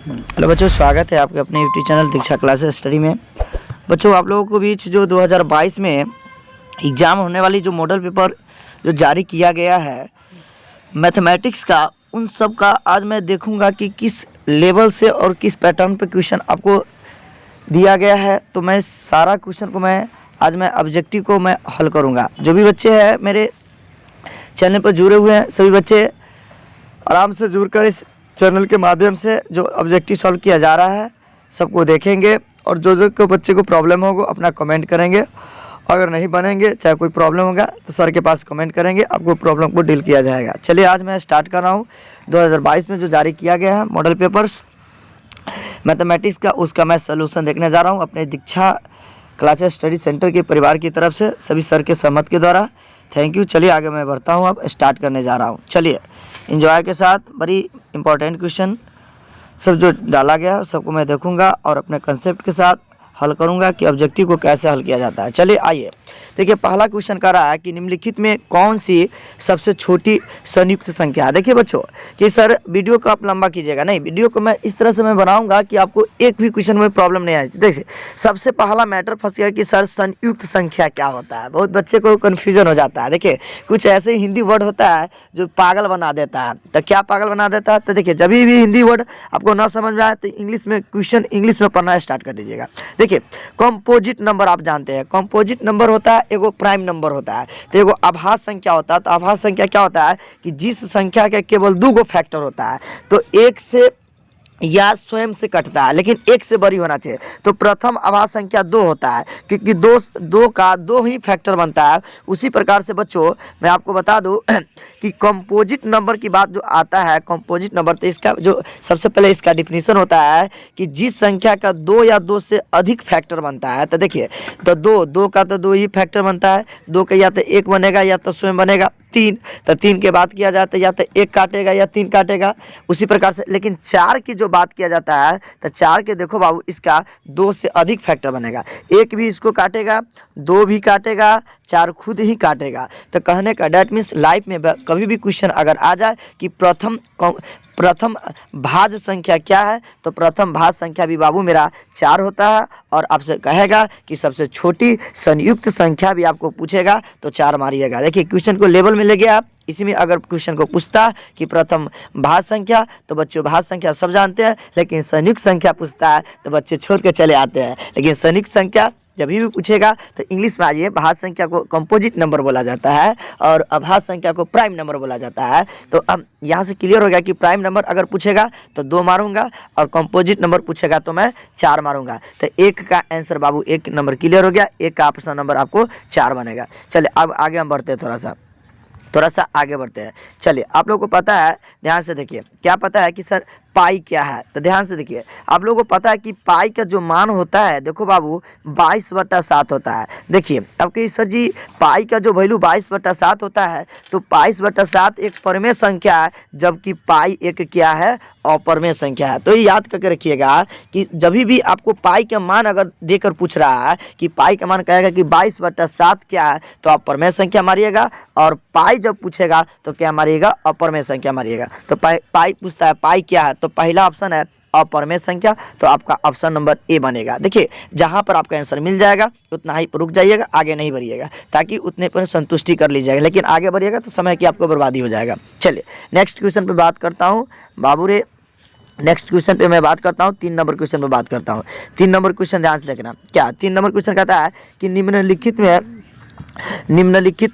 Hello बच्चों, स्वागत है आपके अपने यूट्यूब चैनल दीक्षा क्लासेस स्टडी में। बच्चों, आप लोगों को बीच जो 2022 में एग्ज़ाम होने वाली जो मॉडल पेपर जो जारी किया गया है मैथमेटिक्स का, उन सब का आज मैं देखूंगा कि किस लेवल से और किस पैटर्न पे क्वेश्चन आपको दिया गया है। तो मैं सारा क्वेश्चन को आज मैं ऑब्जेक्टिव को मैं हल करूँगा। जो भी बच्चे हैं मेरे चैनल पर जुड़े हुए हैं, सभी बच्चे आराम से जुड़कर इस चैनल के माध्यम से जो ऑब्जेक्टिव सॉल्व किया जा रहा है सबको देखेंगे, और जो को बच्चे को प्रॉब्लम होगा अपना कमेंट करेंगे। अगर नहीं बनेंगे, चाहे कोई प्रॉब्लम होगा तो सर के पास कमेंट करेंगे, आपको प्रॉब्लम को डील किया जाएगा। चलिए, आज मैं स्टार्ट कर रहा हूँ 2022 में जो जारी किया गया है मॉडल पेपर्स मैथमेटिक्स का, उसका मैं सलूशन देखने जा रहा हूँ अपने दीक्षा क्लासेस स्टडी सेंटर के परिवार की तरफ से, सभी सर के सहमत के द्वारा। Thank you. चलिए आगे मैं बढ़ता हूँ, अब स्टार्ट करने जा रहा हूँ। चलिए, एंजॉय के साथ बड़ी इंपॉर्टेंट क्वेश्चन सब जो डाला गया सबको मैं देखूंगा और अपने कंसेप्ट के साथ हल करूंगा कि ऑब्जेक्टिव को कैसे हल किया जाता है। चलिए आइए, देखिए पहला क्वेश्चन कर रहा है कि निम्नलिखित में कौन सी सबसे छोटी संयुक्त संख्या है। देखिए बच्चों कि सर वीडियो को आप लंबा कीजिएगा नहीं, वीडियो को मैं इस तरह से मैं बनाऊंगा कि आपको एक भी क्वेश्चन में प्रॉब्लम नहीं आए। देखिए सबसे पहला मैटर फंस गया कि सर संयुक्त संख्या क्या होता है। बहुत बच्चे को कन्फ्यूजन हो जाता है। देखिए कुछ ऐसे हिंदी वर्ड होता है जो पागल बना देता है। तो क्या पागल बना देता है? तो देखिए जब भी हिंदी वर्ड आपको ना समझ में आए तो इंग्लिश में क्वेश्चन इंग्लिश में पढ़ना स्टार्ट कर दीजिएगा। देखिए कंपोजिट नंबर आप जानते हैं, कंपोजिट नंबर होता है एगो प्राइम नंबर होता है, तो एगो आभास संख्या होता है। तो आभास संख्या क्या होता है कि जिस संख्या के केवल 2 गो फैक्टर होता है, तो एक से या स्वयं से कटता है लेकिन एक से बड़ी होना चाहिए। तो प्रथम आभास संख्या 2 होता है क्योंकि दो का 2 ही फैक्टर बनता है। उसी प्रकार से बच्चों मैं आपको बता दूं कि कंपोजिट नंबर की बात जो आता है, कंपोजिट नंबर, तो इसका जो सबसे पहले इसका डिफिनीशन होता है कि जिस संख्या का 2 या 2 से अधिक फैक्टर बनता है। तो देखिए, तो 2 का तो 2 ही फैक्टर बनता है, 2 का या तो 1 बनेगा या तो स्वयं बनेगा 3, तो 3 के बात किया जाता है या तो 1 काटेगा या 3 काटेगा। उसी प्रकार से लेकिन 4 की जो बात किया जाता है तो 4 के देखो बाबू इसका 2 से अधिक फैक्टर बनेगा, 1 भी इसको काटेगा, 2 भी काटेगा, 4 खुद ही काटेगा। तो कहने का डेट मीन्स लाइफ में कभी भी क्वेश्चन अगर आ जाए कि प्रथम भाज्य संख्या क्या है, तो प्रथम भाज्य संख्या भी बाबू मेरा 4 होता है। और आपसे कहेगा कि सबसे छोटी संयुक्त संख्या भी आपको पूछेगा तो 4 मारिएगा। देखिए क्वेश्चन को लेवल में ले गया आप। इसी में अगर क्वेश्चन को पूछता कि प्रथम भाज्य संख्या, तो बच्चों भाज्य संख्या सब जानते हैं, लेकिन संयुक्त संख्या पूछता है तो बच्चे छोड़ के चले आते हैं। लेकिन संयुक्त संख्या जब भी पूछेगा तो इंग्लिश में आइए, भाज्य संख्या को कंपोजिट नंबर बोला जाता है और अभाज्य संख्या को प्राइम नंबर बोला जाता है। तो अब यहाँ से क्लियर हो गया कि प्राइम नंबर अगर पूछेगा तो 2 मारूंगा और कंपोजिट नंबर पूछेगा तो मैं 4 मारूंगा। तो 1 का आंसर बाबू 1 नंबर क्लियर हो गया, 1 का ऑप्शन नंबर आपको 4 बनेगा। चलिए अब आगे हम बढ़ते हैं, थोड़ा सा आगे बढ़ते हैं। चलिए, आप लोगों को पता है, ध्यान से देखिए, क्या पता है कि सर पाई क्या है? तो ध्यान से देखिए, आप लोगों को पता है कि पाई का जो मान होता है, देखो बाबू 22/7 होता है। देखिए अब कि सर जी पाई का जो वैल्यू 22/7 होता है, तो 22/7 एक परमेय संख्या है, जबकि पाई एक क्या है? अपरमेय संख्या है। तो ये याद करके रखिएगा कि जब भी आपको पाई का मान अगर देकर पूछ रहा है कि पाई का मान कहेगा कि 22/7 क्या है, तो आप परमेय संख्या मारिएगा, और पाई जब पूछेगा तो क्या मारिएगा? अपरमेय संख्या मारिएगा। तो पाई पूछता है पाई क्या है, तो पहला ऑप्शन है अपरमेय संख्या, तो आपका ऑप्शन नंबर ए बनेगा। देखिए जहां पर आपका आंसर मिल जाएगा उतना ही रुक जाइएगा, आगे नहीं बढ़िएगा, ताकि उतने पर संतुष्टि कर लीजिएगा। लेकिन आगे बढ़िएगा तो समय की आपको बर्बादी हो जाएगा। चलिए नेक्स्ट क्वेश्चन पे बात करता हूँ बाबू रे। नेक्स्ट क्वेश्चन पे मैं बात करता हूँ, 3 नंबर क्वेश्चन पे बात करता हूँ। 3 नंबर क्वेश्चन ध्यान से देखना। क्या 3 नंबर क्वेश्चन कहता है कि निम्नलिखित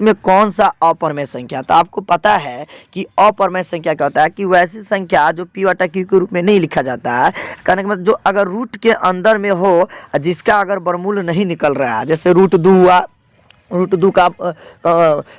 में कौन सा अपरमेय संख्या? तो आपको पता है कि अपरमेय संख्या क्या होता है कि वैसी संख्या जो p/q के रूप में नहीं लिखा जाता है। कहने का मतलब जो अगर रूट के अंदर में हो, जिसका अगर वर्गमूल नहीं निकल रहा है, जैसे √2 हुआ, √2 का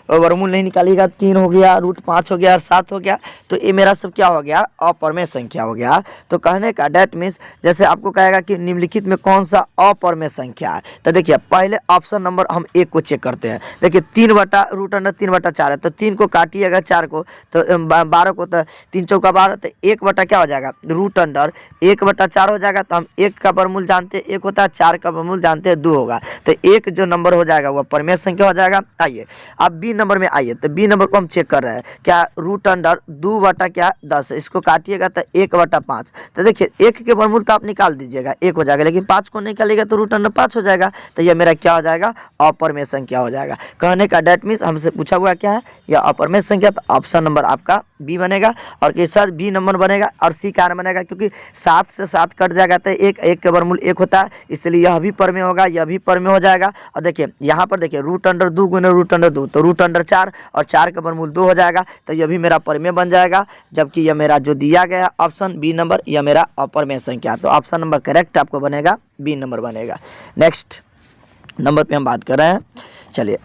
वर्गमूल नहीं निकालिएगा, 3 हो गया, √5 हो गया, 7 हो गया, तो ये मेरा सब क्या हो गया? अपरमेय संख्या हो गया। तो कहने का डेट मीन्स जैसे आपको कहेगा कि निम्नलिखित में कौन सा अपरमेय संख्या है, तो देखिए पहले ऑप्शन नंबर हम 1 को चेक करते हैं। देखिए 3/√3/4 है, तो 3 को काटिएगा 4 को, तो 12 को, तो 3 चौका 12, तो 1 बटा क्या हो जाएगा? √1/4 हो जाएगा। तो हम 1 का वर्गमूल जानते हैं 1 होता है, 4 का वर्गमूल जानते हैं 2 होगा। तो 1 जो नंबर हो जाएगा वो परमेय संख्या हो जाएगा। आइए अब बी नंबर में आइए, तो बी नंबर को हम चेक कर रहे हैं क्या, रूट अंडर 2 बटा क्या 10, इसको काटिएगा तो 1 बटा 5। तो देखिए 1 के वर्गमूल तो आप निकाल दीजिएगा 1 हो जाएगा, लेकिन 5 को निकालिएगा तो रूट अंडर 5 हो जाएगा। तो यह मेरा क्या हो जाएगा, अपरमेय संख्या हो जाएगा। कहने का डेट मीन्स हमसे पूछा हुआ क्या है, यह अपरमेय संख्या, तो ऑप्शन नंबर आपका बी बनेगा। और कि सर बी नंबर बनेगा और सी कारण बनेगा, क्योंकि 7 से 7 कट जाएगा तो 1 के वर्गमूल 1 होता है, इसलिए यह भी पर में होगा, यह भी पर में हो जाएगा। और देखिए यहाँ पर देखिए रूट अंडर 2 गुने रूट अंडर 2, तो रूट अंडर 4 और 4 का वर्गमूल 2 हो जाएगा, तो यह भी मेरा पर में बन जाएगा। जबकि यह मेरा जो दिया गया ऑप्शन बी नंबर, यह मेरा अपरमेय संख्या, तो ऑप्शन नंबर करेक्ट आपको बनेगा, बी नंबर बनेगा। नेक्स्ट नंबर पे हम बात कर रहे हैं। चलिए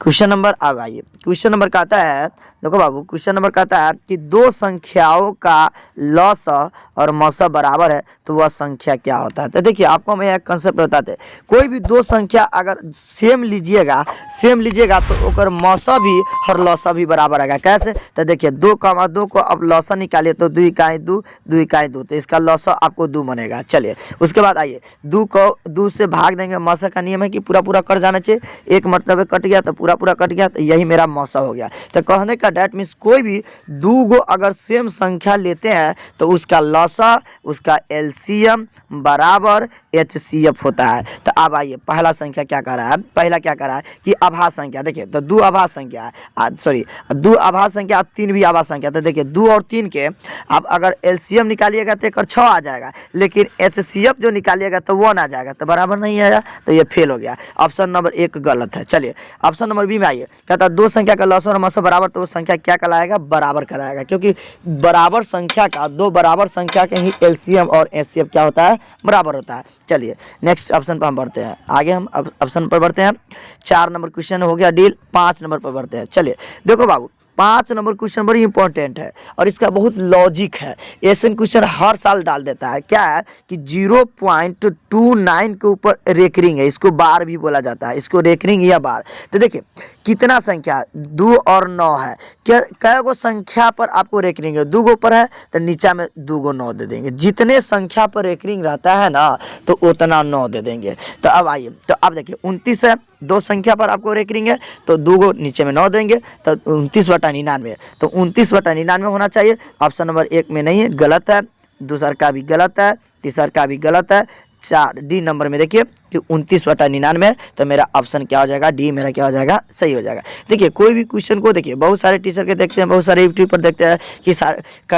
क्वेश्चन नंबर अब आइए, क्वेश्चन नंबर कहता है, देखो बाबू क्वेश्चन नंबर कहता है कि दो संख्याओं का लॉस और मौसा बराबर है तो वह संख्या क्या होता है। तो देखिए आपको हम एक कंसेप्ट बताते हैं, कोई भी दो संख्या अगर सेम लीजिएगा तो ओकर मौसा भी और लौसा भी बराबर आएगा। कैसे, तो देखिए 2,2 को अब लौसा निकालिए तो 2 इकाई 2, 2 इकाई 2, तो इसका लौसा आपको 2 बनेगा। चलिए उसके बाद आइए 2 को 2 से भाग देंगे, मौसा का नियम है कि पूरा पूरा कट जाना चाहिए, एक मरतबे कट गया तो पूरा पूरा कट गया, तो यही मेरा मौसा हो गया। तो कहने का डेट मीन्स कोई भी 2 गो अगर सेम संख्या लेते हैं तो उसका लौसा, उसका एलसीएम बराबर एचसीएफ होता है। तो अब आइए पहला संख्या क्या कर रहा है, पहला क्या कर रहा है कि आभास संख्या, देखिए तो 2 आभास संख्या है, सॉरी 2 आभास संख्या 3 भी आभास संख्या। तो देखिए 2 और 3 के आप अगर एलसीएम निकालिएगा तो एक 6 आ जाएगा, लेकिन एचसीएफ जो निकालिएगा तो 1 आ जाएगा, तो बराबर नहीं आएगा, तो ये फेल हो गया। ऑप्शन नंबर 1 गलत है। चलिए ऑप्शन नंबर बी में आइए, कहता है 2 संख्या का लॉस और मौसा बराबर, तो वो संख्या क्या कहलाएगा, बराबर कराएगा, क्योंकि बराबर संख्या का, 2 बराबर संख्या के ही एलसीएम और एचसीएफ क्या होता है, बराबर होता है। चलिए नेक्स्ट ऑप्शन पर हम बढ़ते हैं, आगे हम ऑप्शन पर बढ़ते हैं। 4 नंबर क्वेश्चन हो गया डील, 5 नंबर पर बढ़ते हैं। चलिए देखो बाबू 5 नंबर क्वेश्चन बड़ी इंपॉर्टेंट है और इसका बहुत लॉजिक है, ऐसे क्वेश्चन हर साल डाल देता है। क्या है कि 0.29 के ऊपर रेकरिंग है, इसको बार भी बोला जाता है, इसको रेकरिंग या बार। तो देखिए कितना संख्या 2 और 9 है, कै गो संख्या पर आपको रेकरिंग है, 2 गो पर है तो नीचा में 2 गो 9 दे देंगे, जितने संख्या पर रेकरिंग रहता है ना तो उतना 9 दे देंगे। तो अब आइए, तो अब देखिए 29 है, 2 संख्या पर आपको रेकरिंग है तो 2 गो नीचे में 9 देंगे, तो 29/99, तो 29/99 होना चाहिए। ऑप्शन नंबर 1 में नहीं है, गलत है, दूसरा का भी गलत है, तीसरा का भी गलत है। 4 डी नंबर में देखिए कि 29/99, तो मेरा ऑप्शन क्या हो जाएगा, डी मेरा क्या हो जाएगा, सही हो जाएगा। देखिए कोई भी क्वेश्चन को देखिए बहुत सारे टीचर के देखते हैं, बहुत सारे यूट्यूब पर देखते हैं कि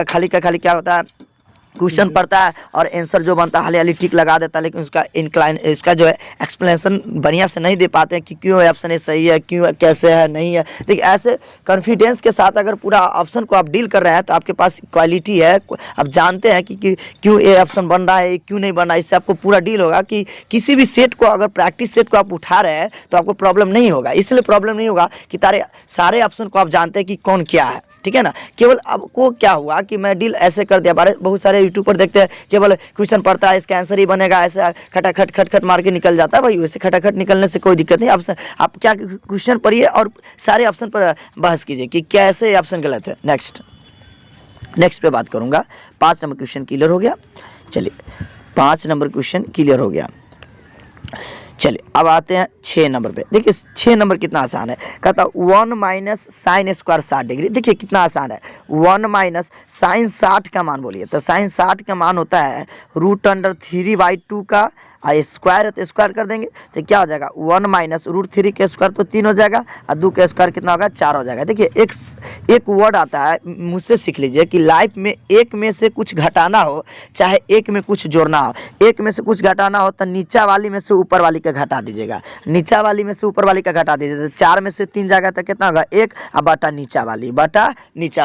खाली क्या होता है, क्वेश्चन पढ़ता है और आंसर जो बनता है हाली हाली टिक लगा देता है, लेकिन उसका जो है एक्सप्लेनेशन बढ़िया से नहीं दे पाते हैं कि क्यों ऑप्शन ए सही है, क्यों कैसे है नहीं है। देखिए ऐसे कॉन्फिडेंस के साथ अगर पूरा ऑप्शन को आप डील कर रहे हैं तो आपके पास क्वालिटी है, आप जानते हैं कि क्यों ये ऑप्शन बन रहा है, क्यों नहीं बन रहा है, इससे आपको पूरा डील होगा कि किसी भी सेट को अगर प्रैक्टिस सेट को आप उठा रहे हैं तो आपको प्रॉब्लम नहीं होगा। इसलिए प्रॉब्लम नहीं होगा कि सारे ऑप्शन को आप जानते हैं कि कौन क्या है, ठीक है ना। केवल अब को क्या हुआ कि मैं डील ऐसे कर दिया, बहुत सारे यूट्यूब पर देखते हैं केवल क्वेश्चन पढ़ता है इसका आंसर ही बनेगा, ऐसे खटाखट मार के निकल जाता है। भाई वैसे खटाखट निकलने से कोई दिक्कत नहीं, ऑप्शन आप क्या क्वेश्चन पढ़िए और सारे ऑप्शन पर बहस कीजिए कि कैसे ऑप्शन गलत है। नेक्स्ट पे बात करूंगा। 5 नंबर क्वेश्चन क्लियर हो गया। चलिए 5 नंबर क्वेश्चन क्लियर हो गया। चलिए अब आते हैं 6 नंबर पे। देखिए 6 नंबर कितना आसान है, कहता 1 माइनस साइन स्क्वायर 60 डिग्री। देखिए कितना आसान है, 1 माइनस साइन 60 का मान बोलिए, तो साइन 60 का मान होता है √3/2 का, स्क्वायर है तो स्क्वायर कर देंगे तो क्या हो जाएगा 1 माइनस √3 के स्क्वायर तो 3 हो जाएगा और 2 के स्क्वायर कितना होगा 4 हो जाएगा। देखिए एक वर्ड आता है, मुझसे सीख लीजिए कि लाइफ में एक में से कुछ घटाना हो चाहे एक में कुछ जोड़ना हो, एक में से कुछ घटाना हो तो नीचा वाली में से ऊपर वाली का घटा दीजिएगा, नीचा वाली में से ऊपर वाली का घटा दीजिएगा। 4 में से 3 जाएगा तो कितना होगा 1 और बटा नीचा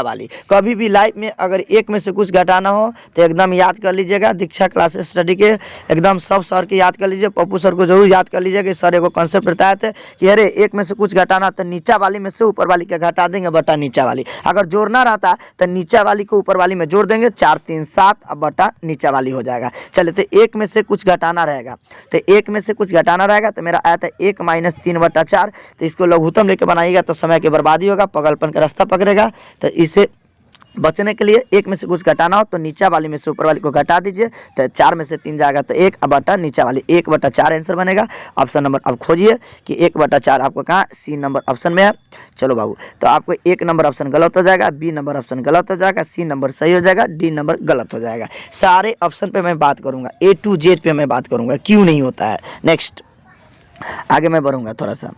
वाली। कभी भी लाइफ में अगर एक में से कुछ घटाना हो तो एकदम याद कर लीजिएगा, दीक्षा क्लासेस स्टडी के एकदम सब सर के याद कर लीजिए, पप्पू सर को जरूर याद कर लीजिए कि सर एगो कॉन्सेप्ट बताए थे कि अरे एक में से कुछ घटाना तो नीचा वाली में से ऊपर वाली का घटा देंगे बटा नीचा वाली, अगर जोड़ना रहता तो नीचा वाली को ऊपर वाली में जोड़ देंगे, 4 3 7 अब बटा नीचा वाली हो जाएगा। चलिए तो एक में से कुछ घटाना रहेगा, तो एक में से कुछ घटाना रहेगा तो मेरा आया था 1 माइनस 3/4, तो इसको लघुत्तम लेके बनाइएगा तो समय की बर्बादी होगा, पगलपन का रास्ता पकड़ेगा। तो इसे बचने के लिए एक में से कुछ घटाना हो तो नीचा वाली में से ऊपर वाली को घटा दीजिए, तो 4 में से 3 जाएगा तो 1 बटा नीचा वाली 1/4 आंसर बनेगा। ऑप्शन नंबर अब खोजिए कि 1/4 आपको कहाँ, सी नंबर ऑप्शन में है। चलो बाबू, तो आपको 1 नंबर ऑप्शन गलत हो जाएगा, बी नंबर ऑप्शन गलत हो जाएगा, सी नंबर सही हो जाएगा, डी नंबर गलत हो जाएगा। सारे ऑप्शन पे मैं बात करूँगा, A to Z पे मैं बात करूँगा क्यों नहीं होता है। नेक्स्ट आगे मैं बढ़ूँगा थोड़ा सा।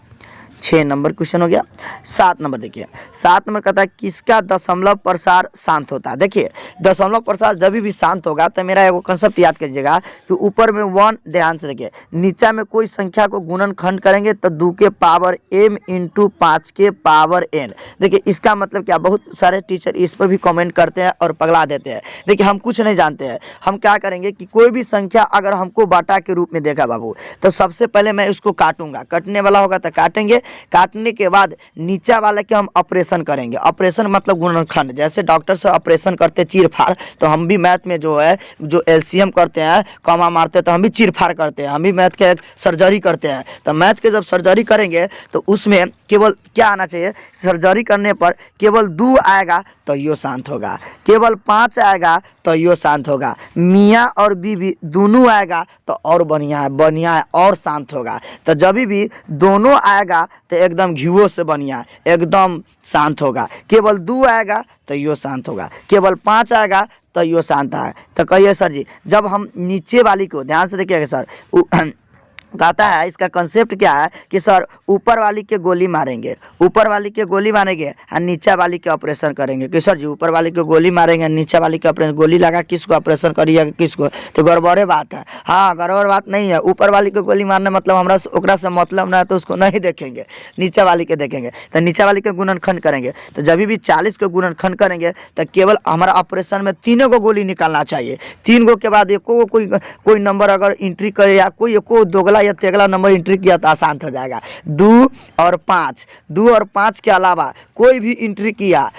6 नंबर क्वेश्चन हो गया। 7 नंबर देखिए, 7 नंबर कहता है किसका दशमलव प्रसार शांत होता है। देखिए दशमलव प्रसार जब भी शांत होगा तो मेरा एगो कंसेप्ट याद कीजिएगा कि ऊपर में 1, ध्यान से देखिए, नीचा में कोई संख्या को गुणनखंड करेंगे तो 2 के पावर m इंटू 5 के पावर n। देखिए इसका मतलब क्या, बहुत सारे टीचर इस पर भी कमेंट करते हैं और पगला देते हैं। देखिए हम कुछ नहीं जानते हैं, हम क्या करेंगे कि कोई भी संख्या अगर हमको बाटा के रूप में देखा बाबू, तो सबसे पहले मैं उसको काटूंगा, कटने वाला होगा तो काटेंगे, काटने के बाद नीचा वाले के हम ऑपरेशन करेंगे। ऑपरेशन मतलब गुणनखंड, जैसे डॉक्टर से ऑपरेशन करते चीर फाड़, तो हम भी मैथ में जो है जो एलसीएम करते हैं, कॉमा मारते हैं, तो हम भी चीर फाड़ करते हैं, हम भी मैथ के सर्जरी करते हैं। तो मैथ के जब सर्जरी करेंगे तो उसमें केवल क्या आना चाहिए, सर्जरी करने पर केवल 2 आएगा तो यो शांत होगा, केवल 5 आएगा तो यो शांत होगा, मियाँ और बीवी दोनों आएगा तो और बढ़िया है और शांत होगा। तो जब भी दोनों आएगा तो एकदम घिवो से बढ़िया एकदम शांत होगा, केवल 2 आएगा तो यो शांत होगा, केवल 5 आएगा तो यो शांत है। तो कहिए सर जी, जब हम नीचे वाली को ध्यान से देखिएगा सर, कहता है इसका कंसेप्ट क्या है कि सर ऊपर वाली के गोली मारेंगे, ऊपर वाली के गोली मारेंगे और नीचा वाली के ऑपरेशन करेंगे। कि सर जी ऊपर वाली के गोली मारेंगे, नीचा वाली के ऑपरेशन, गोली लगा किसको ऑपरेशन करिएगा किसको, तो गड़बड़े बात है। हाँ गड़बड़ बात नहीं है, ऊपर वाली के गोली मारने मतलब हमरा ओकरा से मतलब ना है तो उसको नहीं देखेंगे, नीचा वाली के देखेंगे। तो नीचा वाली के गुणनखंड करेंगे, तो जब भी 40 के गुणनखंड करेंगे तो केवल हमारा ऑपरेशन में 3 गो गोली निकालना चाहिए। 3 गो के बाद एको कोई नंबर अगर एंट्री करे या कोई एको दोगला या तेगला नंबर एंट्री किया तो आसान हो जाएगा। 2 और 5 के अलावा कोई भी एंट्री किया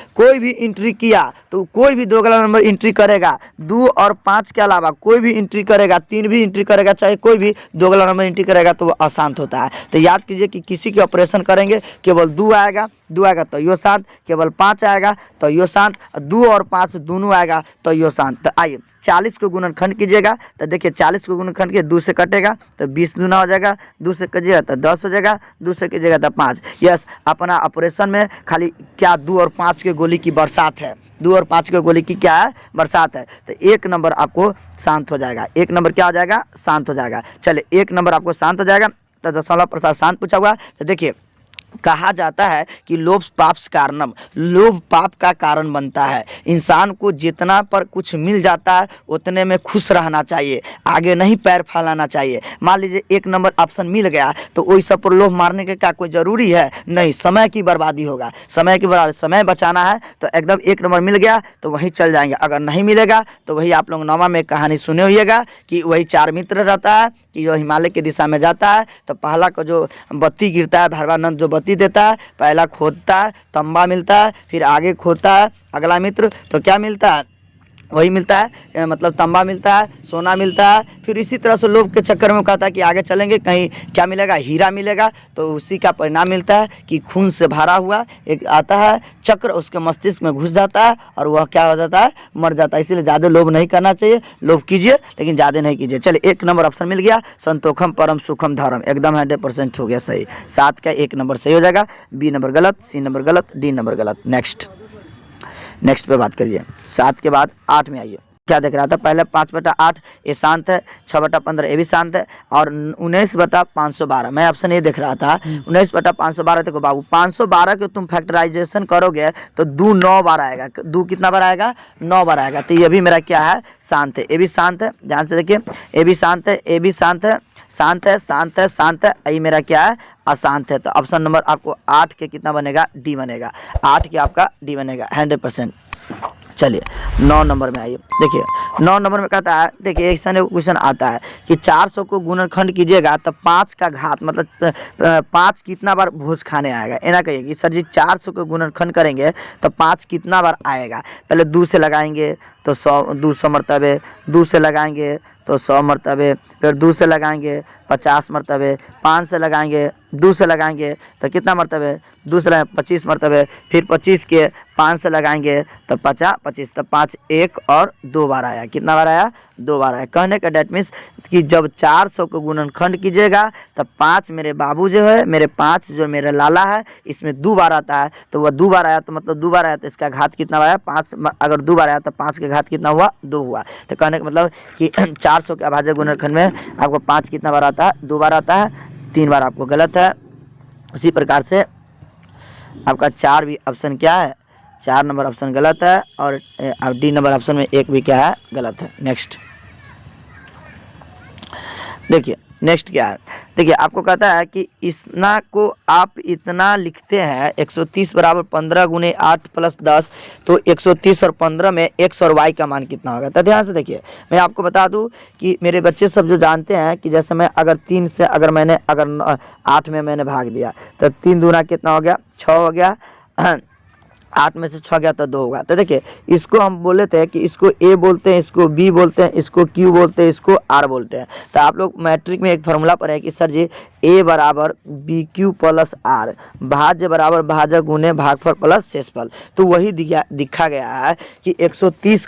तो कोई भी दोगला नंबर एंट्री करेगा, 2 और 5 के अलावा कोई भी एंट्री करेगा, 3 भी एंट्री करेगा, चाहे कोई भी दोगला नंबर एंट्री करेगा तो वो अशांत होता है। तो याद कीजिए कि किसी के ऑपरेशन करेंगे केवल 2 आएगा तो यो शांत, केवल 5 आएगा तो यो शांत, 2 और 5 दोनों आएगा तो यो शांत। तो आइए 40 को गुणनखंड कीजिएगा, तो देखिए 40 को गुणनखंड के 2 से कटेगा तो 20 दूना हो जाएगा, 2 से कीजिएगा तो 10 हो जाएगा, 2 से कीजिएगा तो 5। यस, अपना ऑपरेशन में खाली क्या 2 और 5 के गोली की बरसात है, 2 और 5 के गोली की क्या है, बरसात है। तो 1 नंबर आपको शांत हो जाएगा, 1 नंबर क्या हो जाएगा, शांत हो जाएगा। चलिए 1 नंबर आपको शांत हो जाएगा। तो दशमलव प्रसार शांत पूछा हुआ, तो देखिए कहा जाता है कि लोभ पाप कारणम, लोभ पाप का कारण बनता है। इंसान को जितना पर कुछ मिल जाता है उतने में खुश रहना चाहिए, आगे नहीं पैर फैलाना चाहिए। मान लीजिए 1 नंबर ऑप्शन मिल गया तो वही सब पर लोभ मारने के क्या कोई ज़रूरी है, नहीं, समय की बर्बादी होगा, समय की बर्बादी, समय बचाना है तो एकदम 1 नंबर मिल गया तो वहीं चल जाएंगे। अगर नहीं मिलेगा तो वही आप लोग 9वां में कहानी सुने होइएगा कि वही 4 मित्र रहता है कि जो हिमालय की दिशा में जाता है, तो पहला को जो बत्ती गिरता है, भैरवानंद जो बत्ती देता है, पहला खोदता है तंबा मिलता है, फिर आगे खोदता है अगला मित्र तो क्या मिलता है, वही मिलता है, मतलब तंबा मिलता है, सोना मिलता है। फिर इसी तरह से लोभ के चक्कर में कहता है कि आगे चलेंगे कहीं क्या मिलेगा, हीरा मिलेगा, तो उसी का परिणाम मिलता है कि खून से भरा हुआ एक आता है चक्र, उसके मस्तिष्क में घुस जाता है और वह क्या हो जाता है, मर जाता है। इसीलिए ज़्यादा लोभ नहीं करना चाहिए, लोभ कीजिए लेकिन ज़्यादा नहीं कीजिए। चलिए 1 नंबर ऑप्शन मिल गया, संतोखम परम सुखम धर्म, एकदम 100% हो गया सही। 7 का 1 नंबर सही हो जाएगा, बी नंबर गलत, सी नंबर गलत, डी नंबर गलत। नेक्स्ट पे बात करिए। 7 के बाद 8 में आइए, क्या देख रहा था, पहले 5/8 ये शांत है, 6/15 ये भी शांत है, और 19/512 मैं ऑप्शन ये देख रहा था। 19/512 देखो बाबू, 512 के तुम फैक्टराइजेशन करोगे तो 2 9 बार आएगा, 2 कितना बार आएगा, 9 बार आएगा। तो ये भी मेरा क्या है, शांत है, ये भी शांत है, ध्यान से देखिए, ये भी शांत है, ये भी शांत है, शांत है, ये मेरा क्या है, अशांत है। तो ऑप्शन नंबर आपको 8 के कितना बनेगा, डी बनेगा, 8 के आपका डी बनेगा 100%। चलिए 9 नंबर में आइए, देखिए 9 नंबर में कहता है, देखिए ऐसा क्वेश्चन आता है कि 400 को गुणनखंड कीजिएगा तो 5 का घात मतलब 5 कितना बार भोज खाने आएगा। ऐना कहिए कि सर जी 400 को गुणनखंड करेंगे तो 5 कितना बार आएगा, पहले 2 से लगाएंगे तो 100, 200 मरतबे, 2 से लगाएंगे तो 100 मरतबे, फिर 2 से लगाएंगे 50 मरतबे, 5 से लगाएंगे 2 से लगाएंगे तो कितना मरतबे, 2 से लगाएंगे 25 मरतबे, फिर 25 के 5 से लगाएंगे तो 50 25, तब 5 1 और 2 बार आया, कितना बार आया, 2 बार आया। कहने का डेट मीन्स कि जब 400 को गुणनखंड कीजिएगा तब 5 मेरे बाबू जो है, मेरे 5 जो मेरे लाला है, इसमें 2 बार आता है, तो वह 2 बार आया तो मतलब 2 बार आया तो इसका घात कितना आया, 5। अगर 2 बार आया तो 5 के घात कितना हुआ, 2 हुआ। तो कहने का मतलब कि 400 के अभाज्य गुणनखंड में आपको 5 कितना बार आता है, 2 बार आता है, 3 बार आपको गलत है। उसी प्रकार से आपका 4 भी ऑप्शन क्या है, 4 नंबर ऑप्शन गलत है, और डी नंबर ऑप्शन में 1 भी क्या है, गलत है। नेक्स्ट देखिए, नेक्स्ट क्या है, देखिए आपको कहता है कि इतना को आप इतना लिखते हैं 130 बराबर 15 गुने 8 प्लस 10, तो 130 और 15 में x और y का मान कितना होगा। तो ध्यान से देखिए, मैं आपको बता दूं कि मेरे बच्चे सब जो जानते हैं कि जैसे मैं अगर 3 से अगर 8 में मैंने भाग दिया तो 3 दूना कितना हो गया, 6 हो गया, 8 में से 6 गया तो 2 होगा। तो देखिए इसको हम बोले थे कि इसको ए बोलते हैं, इसको बी बोलते हैं, इसको क्यू बोलते हैं, इसको आर बोलते हैं। तो आप लोग मैट्रिक में एक फार्मूला पर है कि सर जी ए बराबर बी क्यू प्लस आर, भाज्य बराबर भाजक गुने भागफल प्लस शेषफल। तो वही दिखा गया है कि 130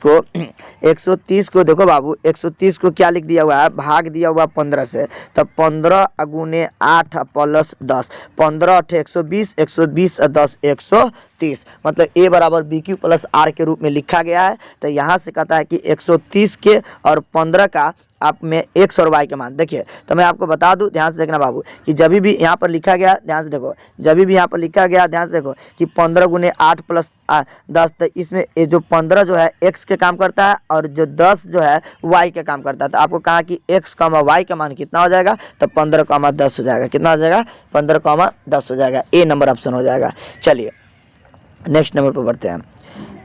को देखो बाबू, 130 को क्या लिख दिया हुआ है, भाग दिया हुआ 15 से, तब 15 गुने 8 प्लस 10, 15 8 120, 120 10 130, मतलब ए बराबर बी क्यू प्लस आर के रूप में लिखा गया है। तो यहाँ से कहता है कि 130 के और 15 का आप में x और y के मान देखिए। तो मैं आपको बता दूं, ध्यान से देखना बाबू, कि जब भी यहाँ पर लिखा गया, ध्यान से देखो, जब भी यहाँ पर लिखा गया ध्यान से देखो कि 15 गुने 8 प्लस 10, तो इसमें ये जो 15 जो है x के काम करता है और जो 10 जो है y के काम करता है। तो आपको कहा कि x, y का मान कितना हो जाएगा, तो 15, 10 हो जाएगा, कितना हो जाएगा, 15, 10 हो जाएगा, ए नंबर ऑप्शन हो जाएगा। चलिए नेक्स्ट नंबर पर बढ़ते हैं,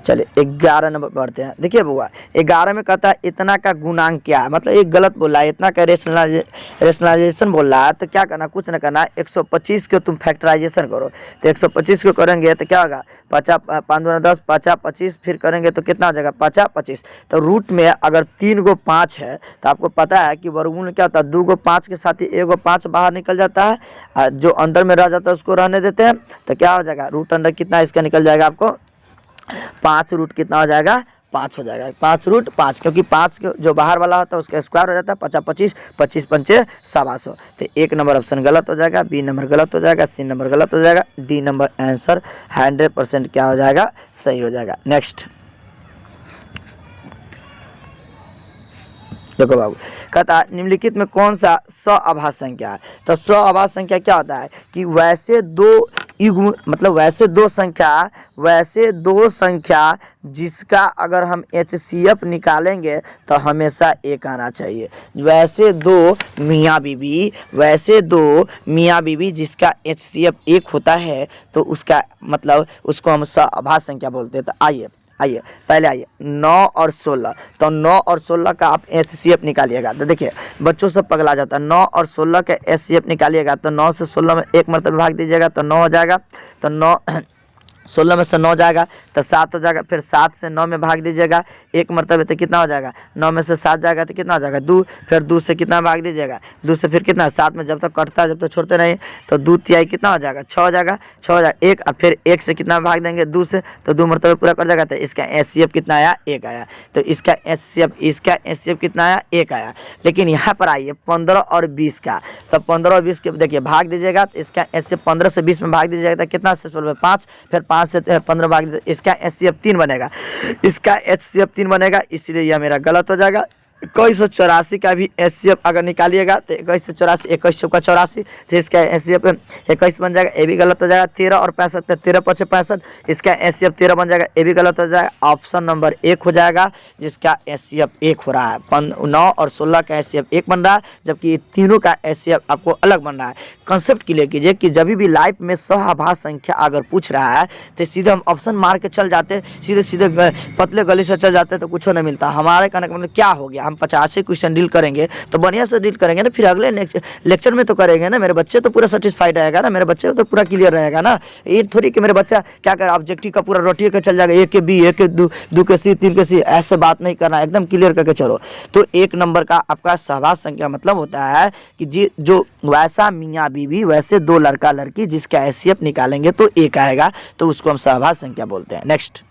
चलिए 11 नंबर पढ़ते हैं। देखिए बुआ, 11 में कहता है इतना का गुणांक क्या है, मतलब एक गलत बोल रहा है, इतना का रेशनलाइजेशन बोल रहा है। तो क्या करना, कुछ ना करना, 125 को तुम फैक्टराइजेशन करो। तो 125 को करेंगे तो क्या होगा, 50 5 दूना 10, 50 25, फिर करेंगे तो कितना हो जाएगा, 50 25। तो रूट में अगर 3 को 5 है तो आपको पता है कि वर्गमूल क्या होता है, 2 को 5 के साथ ही 1 को 5 बाहर निकल जाता है, जो अंदर में रह जाता है उसको रहने देते हैं। तो क्या हो जाएगा, रूट अंडर कितना इसका निकल जाएगा, आपको 5 रूट कितना हो जाएगा, 5 हो जाएगा, 5 रूट 5, क्योंकि 5 के जो बाहर वाला होता है उसका स्क्वायर हो जाता है, 50 25, 25 पंचे 125। तो 1 नंबर ऑप्शन गलत हो जाएगा, बी नंबर गलत हो जाएगा, सी नंबर गलत हो जाएगा, डी नंबर आंसर 100% क्या हो जाएगा, सही हो जाएगा। नेक्स्ट देखो बाबू, कहता है निम्नलिखित में कौन सा सअभाज्य संख्या है। तो सअभाज्य संख्या क्या होता है कि वैसे दो युग्म, मतलब वैसे दो संख्या जिसका अगर हम HCF निकालेंगे तो हमेशा 1 आना चाहिए। वैसे दो मियाँ बीवी जिसका HCF 1 होता है तो उसका मतलब उसको हम सअभाज्य संख्या बोलते हैं। तो आइए पहले आइए 9 और 16, तो 9 और 16 का आप HCF निकालिएगा। तो देखिए बच्चों सब पगला जाता है, 9 और 16 का HCF निकालिएगा तो 9 से 16 में 1 मरतबा भाग दीजिएगा तो 9 हो जाएगा। तो 9 16 में से 9 जाएगा तो 7 हो जाएगा, फिर 7 से 9 में भाग दीजिएगा 1 मरतबे तो कितना हो जाएगा, 9 में से 7 जाएगा तो कितना हो जाएगा 2, फिर 2 से कितना भाग दीजिएगा, 2 से फिर कितना, 7 में जब तक कटता है जब तक छोड़ते नहीं, तो 2 तिहाई कितना हो जाएगा, 6 हो जाएगा, 6 हो जाएगा 1, और फिर 1 से कितना भाग देंगे 2 से, तो 2 मरतबे पूरा कर जाएगा। तो इसका HCF कितना आया, 1 आया। तो इसका HCF कितना आया, 1 आया। लेकिन यहाँ पर आइए 15 और 20 का, तो 15 और 20 के देखिए भाग दीजिएगा, तो इसका HCF 15 से 20 में भाग दीजिएगा तो कितना शेषफल 5, फिर 5 से 15 भाग, इसका HCF 3 बनेगा, इसका HCF 3 बनेगा, इसलिए यह मेरा गलत हो जाएगा। 2184 का भी HCF अगर निकालिएगा तो 2184, 21 चौका 84, तो इसका HCF 21 बन जाएगा, ये भी गलत हो जाएगा। 13 और 65, 13 5 65, इसका HCF 13 बन जाएगा, ये भी गलत हो जाएगा। ऑप्शन नंबर 1 हो जाएगा जिसका HCF 1 हो रहा है। 9 और 16 का HCF 1 बन रहा है, जबकि तीनों का HCF आपको अलग बन रहा है। कंसेप्ट क्लियर कीजिए कि जब भी लाइफ में सअभाज्य संख्या अगर पूछ रहा है तो सीधे हम ऑप्शन मार के चल जाते, सीधे पतले गली से चल जाते तो कुछ नहीं मिलता। हमारे कहने का मतलब क्या हो गया, हम 50 से क्वेश्चन डील करेंगे तो बढ़िया से डील करेंगे ना, फिर अगले लेक्चर में तो करेंगे ना, मेरे बच्चे तो पूरा सेटिस्फाइड रहेगा ना, मेरे बच्चे तो पूरा क्लियर रहेगा ना। ये थोड़ी कि मेरे बच्चा क्या करे, ऑब्जेक्टिव का पूरा रोटी के चल जाएगा, ए के बी, ए के दो के सी, 3 के सी, ऐसे बात नहीं करना, एकदम क्लियर करके चलो। तो 1 नंबर का आपका सहवास संख्या मतलब होता है कि जो वैसा मियाँ बीवी वैसे 2 लड़का लड़की जिसका हैसियत निकालेंगे तो 1 आएगा, तो उसको हम सहवास संख्या बोलते हैं। नेक्स्ट,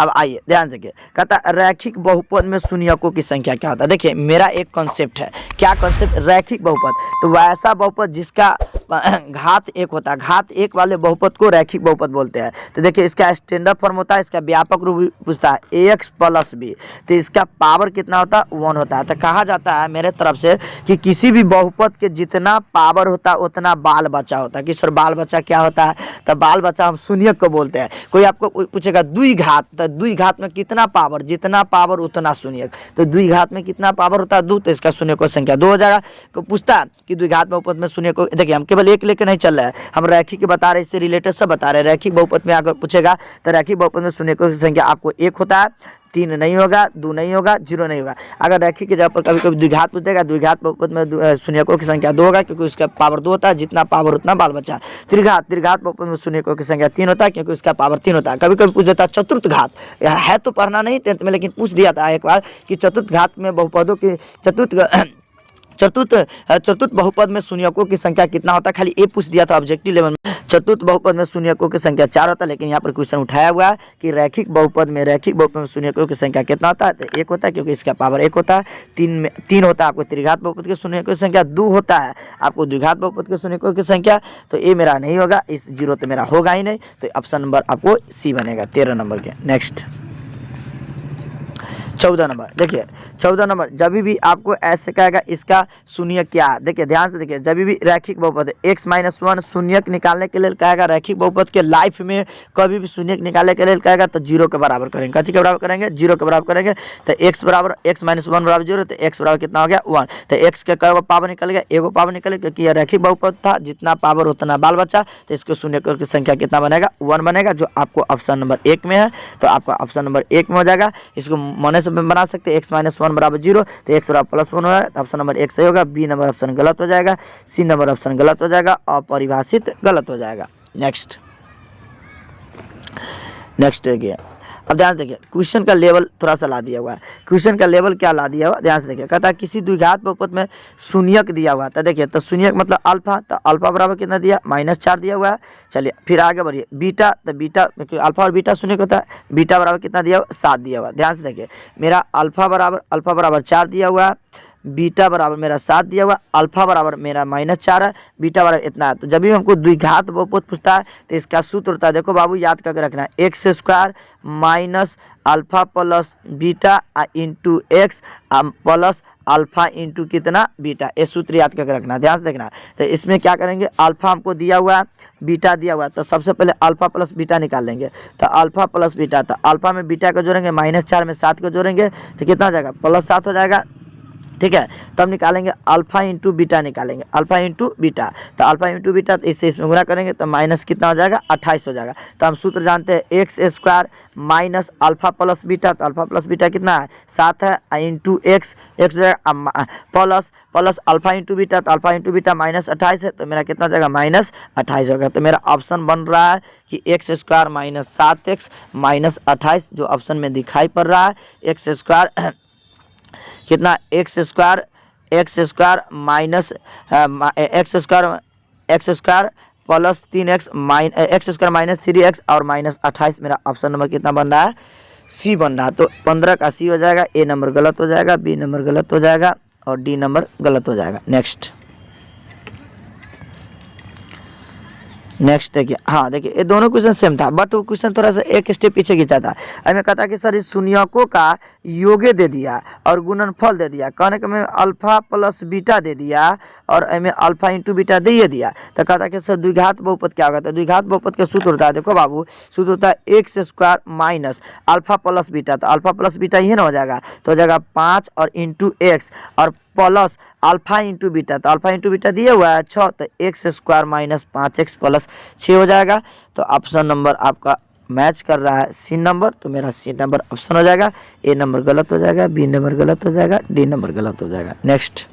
अब आइए ध्यान देखिए, कहता रैखिक बहुपद में शून्यकों की संख्या क्या होता है। देखिए मेरा एक कॉन्सेप्ट है, क्या कॉन्सेप्ट, रैखिक बहुपद, तो वैसा बहुपद जिसका घात 1 होता है, घात 1 वाले बहुपद को रैखिक बहुपद बोलते हैं। तो देखिए इसका स्टैंडर्ड फॉर्म होता है, इसका व्यापक रूप पूछता है ax + b, तो इसका पावर कितना होता है, 1 होता है। तो कहा जाता है मेरे तरफ से कि किसी भी बहुपद के जितना पावर होता है उतना बाल बच्चा होता है। कि सर बाल बच्चा क्या होता है, तो बाल बच्चा हम शून्यक को बोलते हैं। कोई आपको पूछेगा द्विघात, तो द्विघात में कितना पावर, जितना पावर उतना शून्यक, तो द्विघात में कितना पावर होता है 2, तो इसका शून्यकों की संख्या 2 हो जाएगा। को पूछता है कि द्विघात बहुपद में शून्यकों, देखिए हम केवल 1 लेके नहीं चल रहा है, हम रैखिक बता रहे हैं, इससे रिलेटेड सब बता रहे हैं। रैखिक बहुपद में अगर पूछेगा तो रैखिक बहुपद में शून्यकों की संख्या आपको 1 होता है, 3 नहीं होगा, 2 नहीं होगा, 0 नहीं होगा। अगर रैखिक के जगह पर कभी कभी द्विघात पूछेगा, द्विघात बहुपद में शून्यकों की संख्या 2 होगा क्योंकि उसका पावर 2 होता है, जितना पावर उतना बाल बच्चा। त्रिघात बहुपद में शून्यकों की संख्या 3 होता है क्योंकि उसका पावर 3 होता है। कभी कभी पूछ देता है चतुर्थ घात, है तो पढ़ना नहीं 10th में, लेकिन पूछ दिया था एक बार कि चतुर्थ घात में बहुपदों की चतुर्थ बहुपद में शून्यकों की संख्या कितना होता है, खाली ये पूछ दिया था ऑब्जेक्टिव लेवल में। चतुर्थ बहुपद में शून्यकों की संख्या 4 होता है, लेकिन यहाँ पर क्वेश्चन उठाया हुआ है कि रैखिक बहुपद में शून्यकों की संख्या कितना होता है, तो 1 होता है क्योंकि इसका पावर 1 होता है। 3 होता है आपको त्रिघात बहुपद के शून्यकों की संख्या, 2 होता है आपको द्विघात बहुपद के शून्यकों की संख्या, तो ये मेरा नहीं होगा, इस 0 तो मेरा होगा ही नहीं, तो ऑप्शन नंबर आपको सी बनेगा 13 नंबर के। नेक्स्ट 14 नंबर, देखिए 14 नंबर, जब भी आपको ऐसे कहेगा इसका शून्य क्या, देखिए ध्यान से देखिए, जब भी रैखिक बहुपद x - 1 शून्यक निकालने के लिए कहेगा, रैखिक बहुपद के लाइफ में कभी भी शून्यक निकालने के लिए कहेगा तो 0 के बराबर करेंगे। कथी के बराबर करेंगे, 0 के बराबर करेंगे। तो x - 1 बराबर 0, तो x बराबर कितना हो गया 1, तो x के कई पावर निकल गया, एगो पावर निकले क्योंकि यह रैखिक बहुपद था, जितना पावर उतना बाल बच्चा, तो इसको शून्यकों की संख्या कितना बनेगा 1 बनेगा, जो आपको ऑप्शन नंबर 1 में है। तो आपका ऑप्शन नंबर 1 में हो जाएगा। इसको मन से बना सकते हैं, x - 1 बराबर 0, तो x बराबर +1 होगा, तो ऑप्शन नंबर 1 सही होगा। बी नंबर ऑप्शन गलत हो जाएगा, सी नंबर ऑप्शन गलत हो जाएगा, अपरिभाषित गलत हो जाएगा। नेक्स्ट देखिए, अब ध्यान से देखिए, क्वेश्चन का लेवल थोड़ा सा ला दिया हुआ है। क्वेश्चन का लेवल क्या ला दिया हुआ, ध्यान से देखिए, कहता है किसी द्विघात बहुपद में शून्यक दिया हुआ था। देखिए तो शून्यक मतलब अल्फा, तो अल्फा बराबर कितना दिया, -4 दिया हुआ है। चलिए फिर आगे बढ़िए, बीटा, तो बीटा अल्फा और बीटा शून्यक होता है, बीटा बराबर कितना दिया हुआ, 7 दिया हुआ है। ध्यान से देखिए, मेरा अल्फा बराबर 4 दिया हुआ है, बीटा बराबर मेरा 7 दिया हुआ, अल्फा बराबर मेरा -4 है, बीटा बराबर इतना है। तो जब भी हमको द्विघात बहुपद पूछता है तो इसका सूत्र होता है, देखो बाबू याद करके रखना है, x² minus alpha plus beta into x plus alpha into कितना बीटा, ये सूत्र याद करके रखना, ध्यान से देखना। तो इसमें क्या करेंगे, अल्फा हमको दिया हुआ है, बीटा दिया हुआ है, तो सबसे पहले अल्फा प्लस बीटा निकाल लेंगे। तो अल्फा प्लस बीटा, तो अल्फा में बीटा को जोड़ेंगे, -4 में 7 को जोड़ेंगे तो कितना हो जाएगा, +7 हो जाएगा। ठीक है, तब निकालेंगे अल्फा इंटू बीटा निकालेंगे, अल्फा इंटू बीटा, तो अल्फा इंटू बीटा, तो इससे इसमें गुणा करेंगे तो माइनस कितना हो जाएगा 28 हो जाएगा। तो हम सूत्र जानते हैं x² minus alpha plus beta, तो अल्फा प्लस बीटा कितना है 7 है, into x plus alpha into beta, तो अल्फा इंटू बीटा -28 है, तो मेरा कितना हो जाएगा -28 होगा। तो मेरा ऑप्शन बन रहा है कि x² - 7x -28, जो ऑप्शन में दिखाई पड़ रहा है, x² कितना x² minus x² plus 3x x² minus 3x और -28, मेरा ऑप्शन नंबर कितना बन रहा है, सी बन रहा है। तो 15 का सी हो जाएगा, ए नंबर गलत हो जाएगा, बी नंबर गलत हो जाएगा और डी नंबर गलत हो जाएगा। नेक्स्ट देखिए, हाँ देखिए ये दोनों क्वेश्चन सेम था, बट वो क्वेश्चन थोड़ा सा एक स्टेप पीछे खींचा था। हमें कहता कि सर इस शून्यकों का योगे दे दिया और गुणनफल दे दिया, कहने के में अल्फा प्लस बीटा दे दिया और हमें अल्फा इंटू बीटा दे दिया। तो कहता कि सर द्विघात बहुपद क्या होगा, तो द्विघात बहुपद का सूत्र होता है, देखो बाबू सूत्र होता है x² minus alpha plus beta, तो अल्फा प्लस बीटा ये ना हो जाएगा, तो हो जाएगा 5 और इंटू एक्स और प्लस अल्फा इंटू बीटा, तो अल्फा इंटू बीटा दिया हुआ है 6, तो x² माइनस 5x प्लस 6 हो जाएगा। तो ऑप्शन नंबर आपका मैच कर रहा है सी नंबर, तो मेरा सी नंबर ऑप्शन हो जाएगा। ए नंबर गलत हो जाएगा, बी नंबर गलत हो जाएगा, डी नंबर गलत हो जाएगा। नेक्स्ट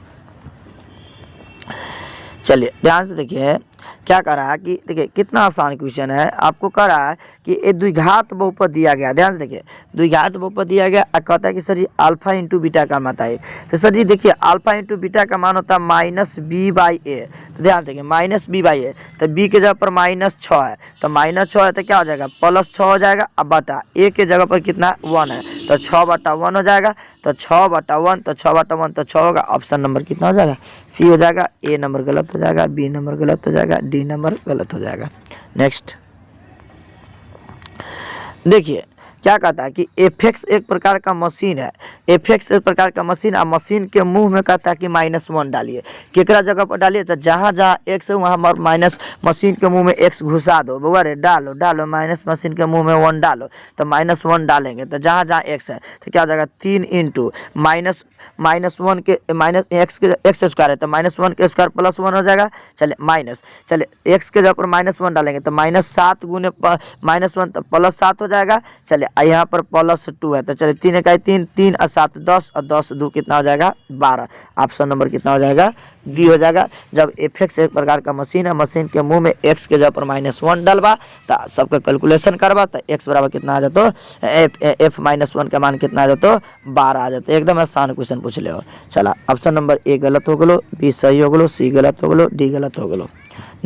चलिए ध्यान से देखिए क्या कर रहा है कि देखिए कितना आसान क्वेश्चन है। आपको कह रहा है कि ये द्विघात बहुपद दिया गया, ध्यान से देखिए द्विघात बहुपद दिया गया और कहता है कि सर जी अल्फा इंटू बीटा का मान बताइए। तो सर जी देखिए अल्फा इंटू बीटा का मान होता है माइनस बी बाई ए। तो ध्यान से देखिए माइनस बी बाई ए, तो बी के जगह पर -6 है, तो -6 है तो क्या हो जाएगा +6 हो जाएगा। अब बटा ए के जगह पर कितना 1 है, तो 6/1 हो जाएगा। तो 6/1 तो 6/1 तो 6 होगा। ऑप्शन नंबर कितना हो जाएगा सी हो जाएगा। ए नंबर गलत हो जाएगा, बी नंबर गलत हो जाएगा, डी नंबर गलत हो जाएगा। नेक्स्ट देखिए क्या कहता है कि एफएक्स एक प्रकार का मशीन है, एफएक्स एक प्रकार का मशीन, और मशीन के मुंह में कहता है कि -1 डालिए। केकरा जगह पर डालिए, तो जहाँ जहाँ एक्स है वहाँ माइनस मशीन के मुंह में एक्स घुसा दो। बउआ रे डालो डालो, माइनस मशीन के मुंह में 1 डालो, तो -1 डालेंगे तो जहाँ जहाँ एक्स है तो क्या हो जाएगा 3 इंटू -1 के एक्स स्क्वायर है तो -1 के स्क्वायर +1 हो जाएगा। चलिए एक्स के जगह पर -1 डालेंगे तो -7 गुने -1 तो +7 हो जाएगा। चलिए यहाँ पर +2 है तो चलिए 3 इकाई 3, 3 और 7 10 और 10 2 कितना हो जाएगा 12। ऑप्शन नंबर कितना हो जाएगा डी हो जाएगा। जब एफएक्स एक प्रकार का मशीन है, मशीन के मुंह में एक्स के जगह पर -1 डलवा तो सबका कैलकुलेशन करवा तो एक्स बराबर कितना आ जातो एफ -1 का मान कितना आ जातो 12 आ जातो। एकदम आसान क्वेश्चन पूछ ले। चला ऑप्शन नंबर ए गलत हो गलो, बी सही हो गलो, सी गलत हो गलो, डी गलत हो गलो।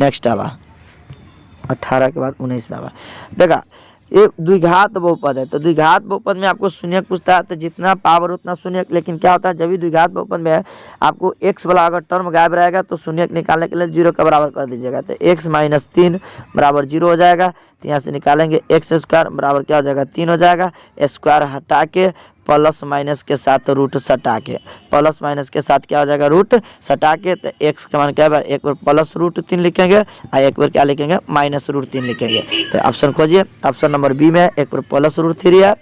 नेक्स्ट आवा 18 के बाद 19 में आवा। देखा ये द्विघात बहुपद है, तो द्विघात बहुपद में आपको शून्यक पूछता है तो जितना पावर उतना शून्यक। लेकिन क्या होता है जब भी द्विघात बहुपद में है आपको एक्स वाला अगर टर्म गायब रहेगा तो शून्यक निकालने के लिए 0 के बराबर कर दीजिएगा, तो x - 3 बराबर 0 हो जाएगा। तो यहाँ से निकालेंगे एक्स स्क्वायर बराबर क्या हो जाएगा 3 हो जाएगा। स्क्वायर हटा के प्लस माइनस के साथ रूट सटा के, प्लस माइनस के साथ क्या हो जाएगा रूट सटा के, तो एक्स का मान क्या है एक बार +√3 लिखेंगे और एक बार क्या लिखेंगे -√3 लिखेंगे। तो ऑप्शन खोजिए। ऑप्शन नंबर बी में एक बार +√3 है,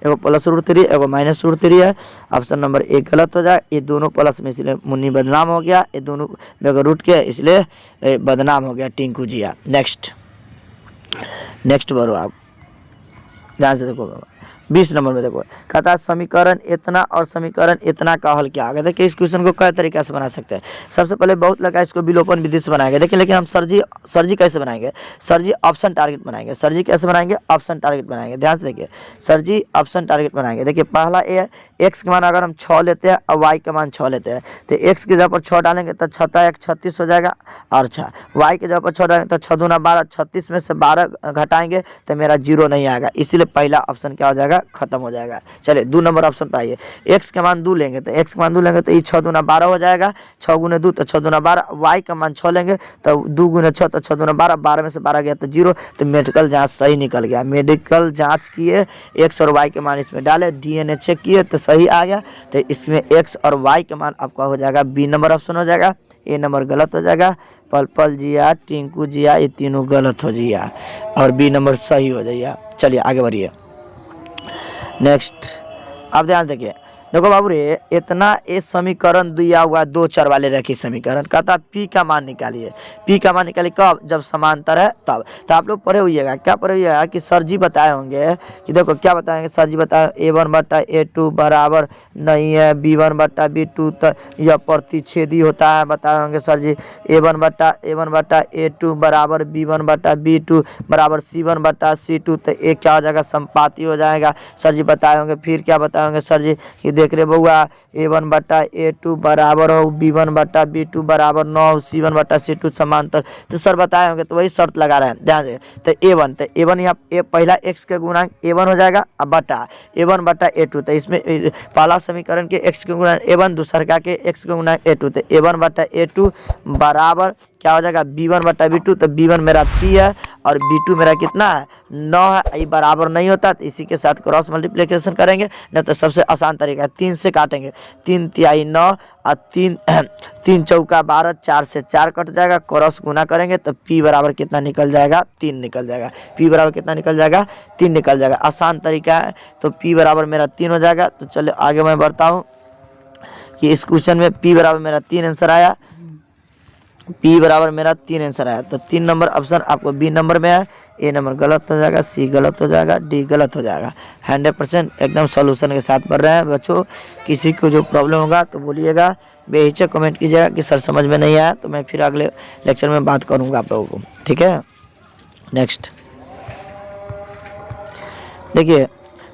एगो +√3 एगो -√3 है। ऑप्शन नंबर ए गलत हो जाए। ये दोनों प्लस में इसलिए मुन्नी बदनाम हो गया, ये दोनों बगैर रूट के इसलिए बदनाम हो गया टिंकू जिया। नेक्स्ट बढ़ो आप ध्यान से देखो। 20 नंबर में देखो कहता है समीकरण इतना और समीकरण इतना का हल क्या आगे। देखिए इस क्वेश्चन को कई तरीके से बना सकते हैं। सबसे पहले बहुत लगा इसको विलोपन विधि से बनाएंगे। देखिए लेकिन हम सर जी कैसे बनाएंगे, सर जी ऑप्शन टारगेट बनाएंगे। सर जी कैसे बनाएंगे ऑप्शन टारगेट बनाएंगे। ध्यान से देखिए सर जी ऑप्शन टारगेट बनाएंगे। देखिए पहला ए एक्स के मान अगर हम 6 लेते हैं और वाई का मान 6 लेते हैं तो एक्स की जगह पर 6 डालेंगे तो 6 1 36 हो जाएगा और 6 वाई की जगह पर 6 डालेंगे तो 6 दूना 12, 36 में से 12 घटाएंगे तो मेरा 0 नहीं आएगा, इसीलिए पहला ऑप्शन क्या हो जाएगा खत्म हो जाएगा। चलिए 2 नंबर ऑप्शन पर आइए। एक्स का मान 2 लेंगे तो एक्स का मान 2 लेंगे तो ये 6 दूना 12 हो जाएगा, 6 गुने 2 तो 6 दूना 12। वाई का मान 6 लेंगे तो 2 गुने 6 तो 6 दूना 12, 12 में से 12 गया तो 0। तो मेडिकल जांच सही निकल गया। मेडिकल जांच किए एक्स और वाई के मान इसमें डाले, DNA चेक किए तो सही आ गया। तो इसमें एक्स और वाई का मान आपका हो जाएगा बी नंबर ऑप्शन हो जाएगा। ए नंबर गलत हो जाएगा। पल जिया टिंकू जिया ये तीनों गलत हो जिया और बी नंबर सही हो जाइए। चलिए आगे बढ़िए। नेक्स्ट अब ध्यान देखिए। देखो बाबू रे इतना ये समीकरण दिया हुआ 2 चर वाले रखी समीकरण कहता पी का मान निकालिए। पी का मान निकालिए कब जब समांतर है तब। तो आप लोग पढ़े हुइएगा क्या पढ़े हुइएगा कि सर जी बताए होंगे कि देखो क्या बताएंगे सर जी बताए A1/A2 बराबर नहीं है B1/B2 तो यह प्रतिच्छेदी होता है। बताए होंगे सर जी A1/A2 बराबर B1/B2 बराबर C1/C2 तो ये क्या हो जाएगा संपाती हो जाएगा। सर जी बताए होंगे। फिर क्या बताए होंगे सर जी कि देख रहे बउआ A1/A2 बराबर हो B1/B2 बराबर 9 C1/C2 समांतर। तो सर बताए होंगे तो वही शर्त लगा रहे हैं ध्यान से। तो A1 यहाँ पहला x के गुणांक A1 हो जाएगा अब बटा A1/A2। तो इसमें पहला समीकरण के x के गुणांक A1 दूसर का के x के गुणांक A2 तो A1/A2 बराबर क्या हो जाएगा B1/B2। तो B1 मेरा P है और B2 मेरा कितना है 9 है। ये बराबर नहीं होता तो इसी के साथ क्रॉस मल्टीप्लिकेशन करेंगे, नहीं तो सबसे आसान तरीका है 3 से काटेंगे। 3 तिहाई 9 और 3 चौका 12, 4 से 4 कट जाएगा। क्रॉस गुना करेंगे तो P बराबर कितना निकल जाएगा 3 निकल जाएगा। P बराबर कितना निकल जाएगा 3 निकल जाएगा। आसान तरीका है तो P बराबर मेरा 3 हो जाएगा। तो चलो आगे मैं बढ़ता हूँ कि इस क्वेश्चन में P बराबर मेरा 3 आंसर आया। पी बराबर मेरा 3 आंसर आया। तो 3 नंबर ऑप्शन आपको बी नंबर में है। ए नंबर गलत हो जाएगा, सी गलत हो जाएगा, डी गलत हो जाएगा। 100% एकदम सॉल्यूशन के साथ पढ़ रहे हैं बच्चों। किसी को जो प्रॉब्लम होगा तो बोलिएगा, बेहिचक कमेंट कीजिएगा कि सर समझ में नहीं आया, तो मैं फिर अगले लेक्चर में बात करूँगा आप लोगों को, ठीक है। नेक्स्ट देखिए,